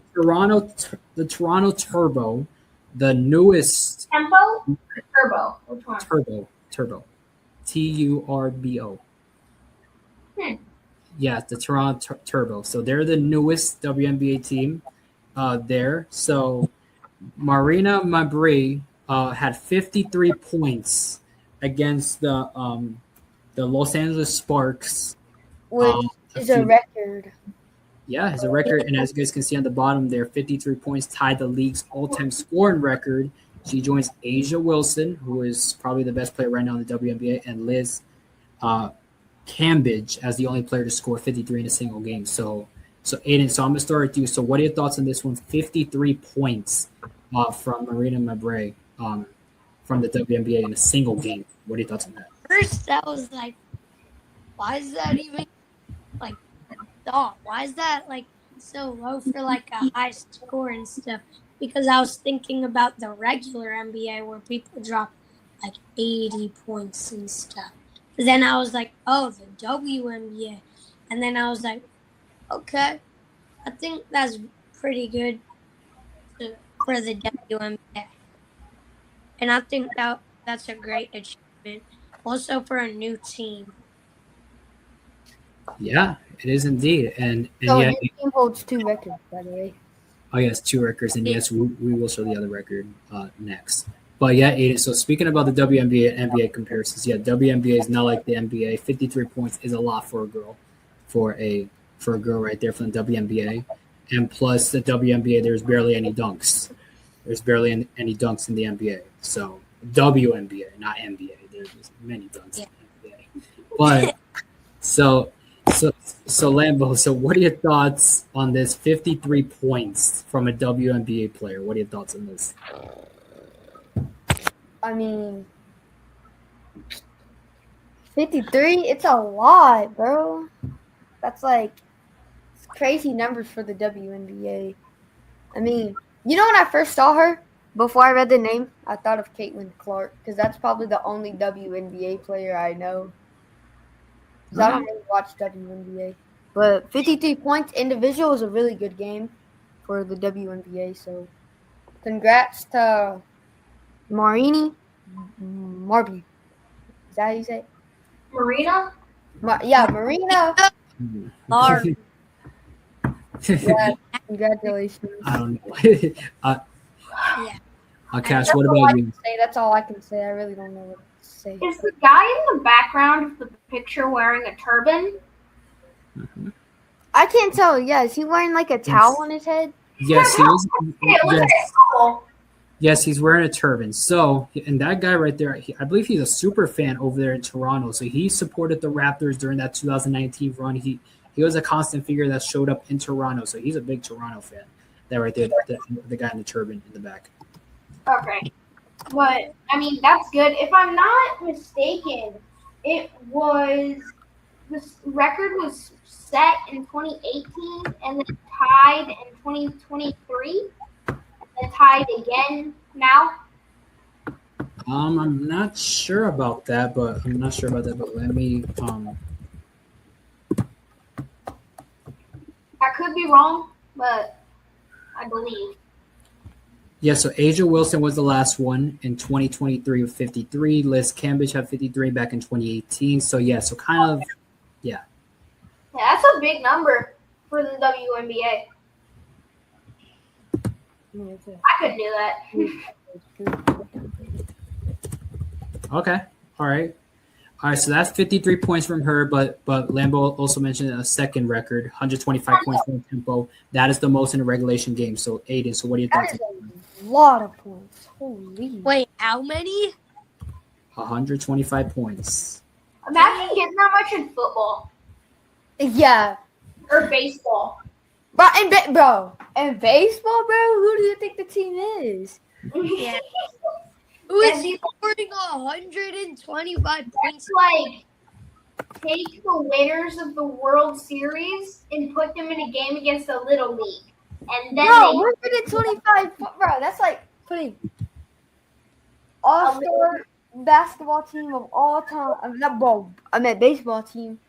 the Toronto Turbo, the newest Tempo? Turbo. Which one? Turbo. Turbo. Yeah, the Toronto Turbo. So they're the newest WNBA team there. So Marina Mabrey had 53 points against the Los Angeles Sparks. Which is a record. Yeah, it's a record. And as you guys can see on the bottom there, 53 points tied the league's all-time scoring record. She joins Asia Wilson, who is probably the best player right now in the WNBA, and Liz Cambridge as the only player to score 53 in a single game. So Aiden, so I'm going to start with you. So what are your thoughts on this one? 53 points from Marina Mabrey from the WNBA in a single game. What are your thoughts on that? First, I was like, why is that even like thought? Why is that like so low for like a high score and stuff? Because I was thinking about the regular NBA where people drop like 80 points and stuff. But then I was like, oh, the WNBA. And then I was like, okay, I think that's pretty good for the WNBA. And I think that's a great achievement. Also for a new team. Yeah, it is indeed. And So yeah, your team holds 2 records, by the way. oh yes, 2 records, and yes, we will show the other record next. But yeah, Aiden. So speaking about the WNBA and NBA comparisons, yeah, WNBA is not like the NBA. 53 points is a lot for a girl, for a girl right there from the WNBA. And plus the WNBA, there's barely any dunks. There's barely any dunks in the NBA. So WNBA, not NBA. There's many dunks in the NBA. But so Lambo, so what are your thoughts on this 53 points from a WNBA player? What are your thoughts on this? I mean, 53, it's a lot, bro. That's like crazy numbers for the WNBA. I mean, you know when I first saw her, before I read the name, I thought of Caitlin Clark because that's probably the only WNBA player I know. Because I don't really watch WNBA. But 53 points individual is a really good game for the WNBA. So congrats to Marby. Is that how you say it? Marina? Marina. Marby. Yeah, congratulations. I don't know. Yeah. Cash, what about you? That's all I can say. I really don't know what to say. Is the guy in the background of the picture wearing a turban? Mm-hmm. I can't tell. Yeah, is he wearing like a towel on his head? Yes, he is. It looks Yes. like cool. Yes, he's wearing a turban. So, and that guy right there, I believe he's a super fan over there in Toronto. So he supported the Raptors during that 2019 run. He was a constant figure that showed up in Toronto. So he's a big Toronto fan. That right there, the guy in the turban in the back. Okay. But, I mean, that's good. If I'm not mistaken, this record was set in 2018 and then tied in 2023 and then tied again now. I'm not sure about that, but let me I could be wrong, but I believe. Yeah, so Asia Wilson was the last one in 2023 with 53. Liz Cambridge had 53 back in 2018. So yeah, so kind of, yeah. Yeah, that's a big number for the WNBA. I could do that. Okay, all right. So that's 53 points from her, but Lambo also mentioned a second record, 125 points from tempo. That is the most in a regulation game. So Aiden, so what are your thoughts? That is a lot of points. Holy. Wait, how many? 125 points. Imagine getting that much in football Yeah. or baseball. But in baseball, bro, who do you think the team is? Yeah. Who is scoring 125 points? It's like take the winners of the World Series and put them in a game against the Little League. And then Bro, 125, bro. That's like putting all-star basketball team of all time. I meant baseball team.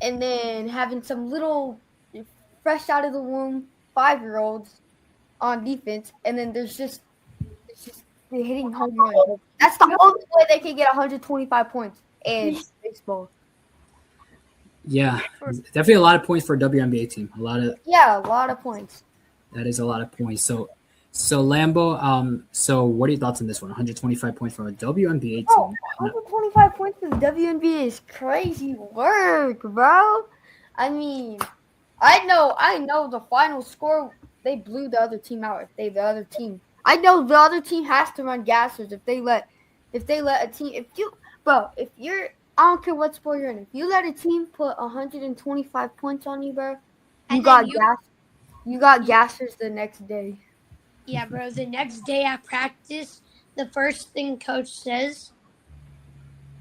And then having some little fresh out of the womb 5-year-olds on defense. And then there's just hitting home runs. That's the only way they can get 125 points in baseball. Yeah, definitely a lot of points for a WNBA team. A lot of points. That is a lot of points. So Lambo, so what are your thoughts on this one? 125 points from a WNBA team. Oh, 125 points for the WNBA is crazy work, bro. I mean, I know the final score, they blew the other team out. I know the other team has to run gassers if they let a team, I don't care what sport you're in. If you let a team put 125 points on you, bro, you got gassers the next day. Yeah, bro. The next day at practice, the first thing coach says,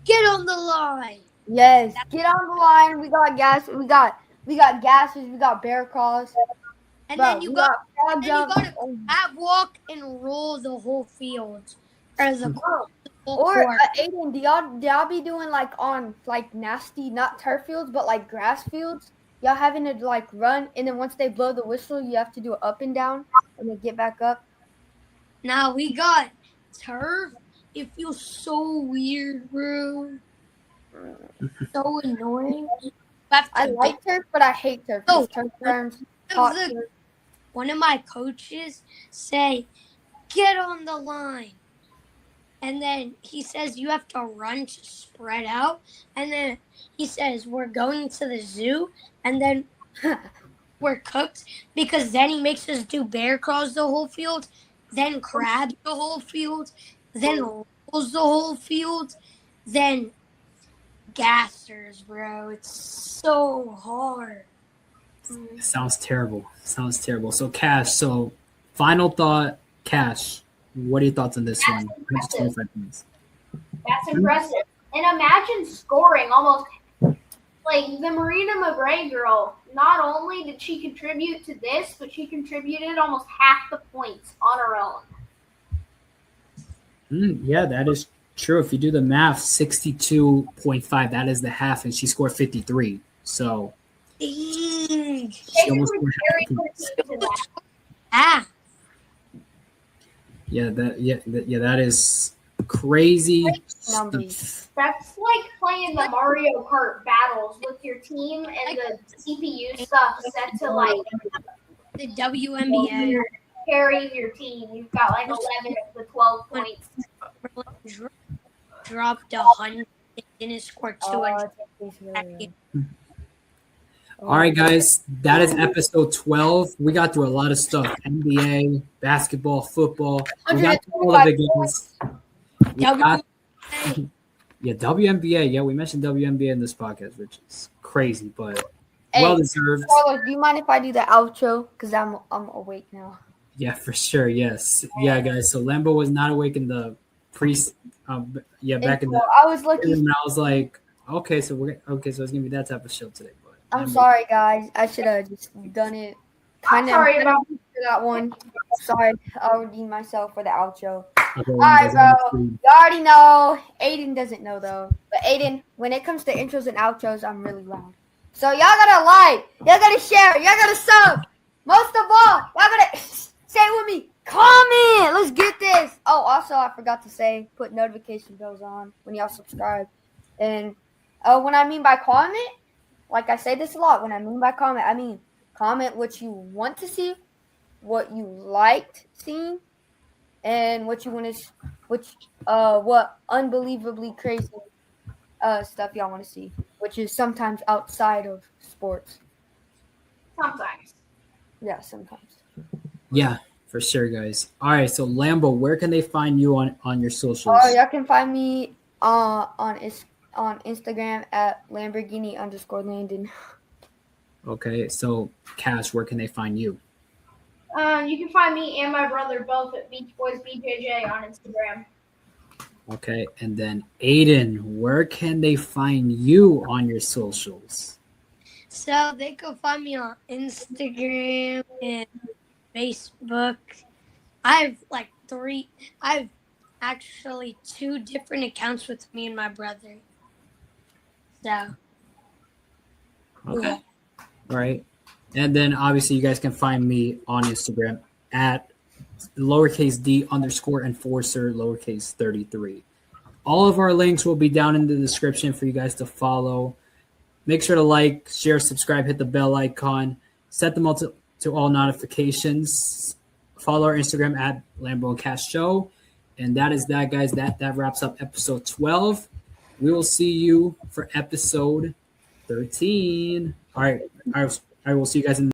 "Get on the line." Yes, get on the line. We got gas. We got gassers. We got bear crawls. And Bro, then you got to crab walk and roll the whole field, or the Or Aiden, do y'all be doing like on like nasty, not turf fields, but like grass fields? Y'all having to like run, and then once they blow the whistle, you have to do it up and down, and then get back up. Now we got turf. It feels so weird, bro. So annoying. I like turf, but I hate turf. Oh, Turf burns. One of my coaches say, "Get on the line." And then he says you have to run to spread out. And then he says we're going to the zoo. And then we're cooked because then he makes us do bear crawls the whole field, then crabs the whole field, then rolls the whole field, then gassers, bro. It's so hard. It sounds terrible. So, Cash, final thought, Cash. What are your thoughts on this one? 25 minutes. That's impressive. And imagine scoring almost like the Marina McGray girl. Not only did she contribute to this, but she contributed almost half the points on her own. Yeah, that is true. If you do the math, 62.5, that is the half, and she scored 53. So she almost scored half. That is crazy. Numbers. That's like playing the Mario Kart battles with your team and the CPU stuff set to like the WNBA. Carrying your team. You've got like 11 of the 12 points. Dropped 100 and didn't score 200. All right, guys, that is episode 12. We got through a lot of stuff: NBA, basketball, football. We got through all of the games. WNBA. Yeah, we mentioned WNBA in this podcast, which is crazy, but well deserved. Carlos, do you mind if I do the outro? Because I'm awake now. Yeah, for sure. Yes. Yeah, guys. So Lambo was not awake in the back in the. I was looking. And I was like, okay, so it's gonna be that type of show today. But I'm sorry, guys. I should have just done it. Sorry about that one. Sorry, I'll redeem myself for the outro. Okay, All right, bro. You already know. Aiden doesn't know though. But Aiden, when it comes to intros and outros, I'm really loud. So y'all gotta like, y'all gotta share, y'all gotta sub. Most of all, y'all gotta say it with me. Comment. Let's get this. Oh, also I forgot to say, put notification bells on when y'all subscribe. And when I mean by comment, like I say this a lot. When I mean by comment, I mean comment what you want to see, what you liked seeing, and what you want to, what unbelievably crazy stuff y'all want to see, which is sometimes outside of sports. Sometimes. Yeah, sometimes. Yeah, for sure, guys. All right, so Lambo, where can they find you on your socials? Oh, y'all can find me on Instagram at Lamborghini_Landon. Okay, so Cash, where can they find you? You can find me and my brother both at Beach Boys BJJ on Instagram. Okay, and then Aiden, where can they find you on your socials? So they can find me on Instagram and Facebook. I have actually 2 different accounts with me and my brother. So. Okay. Yeah. All right. And then obviously you guys can find me on Instagram at _D_enforcer 33. All of our links will be down in the description for you guys to follow. Make sure to like, share, subscribe, hit the bell icon, set them all to all notifications. Follow our Instagram at Lambo and Cash Show. And that is that, guys. That wraps up episode 12. We will see you for episode 13. All right. I will see you guys in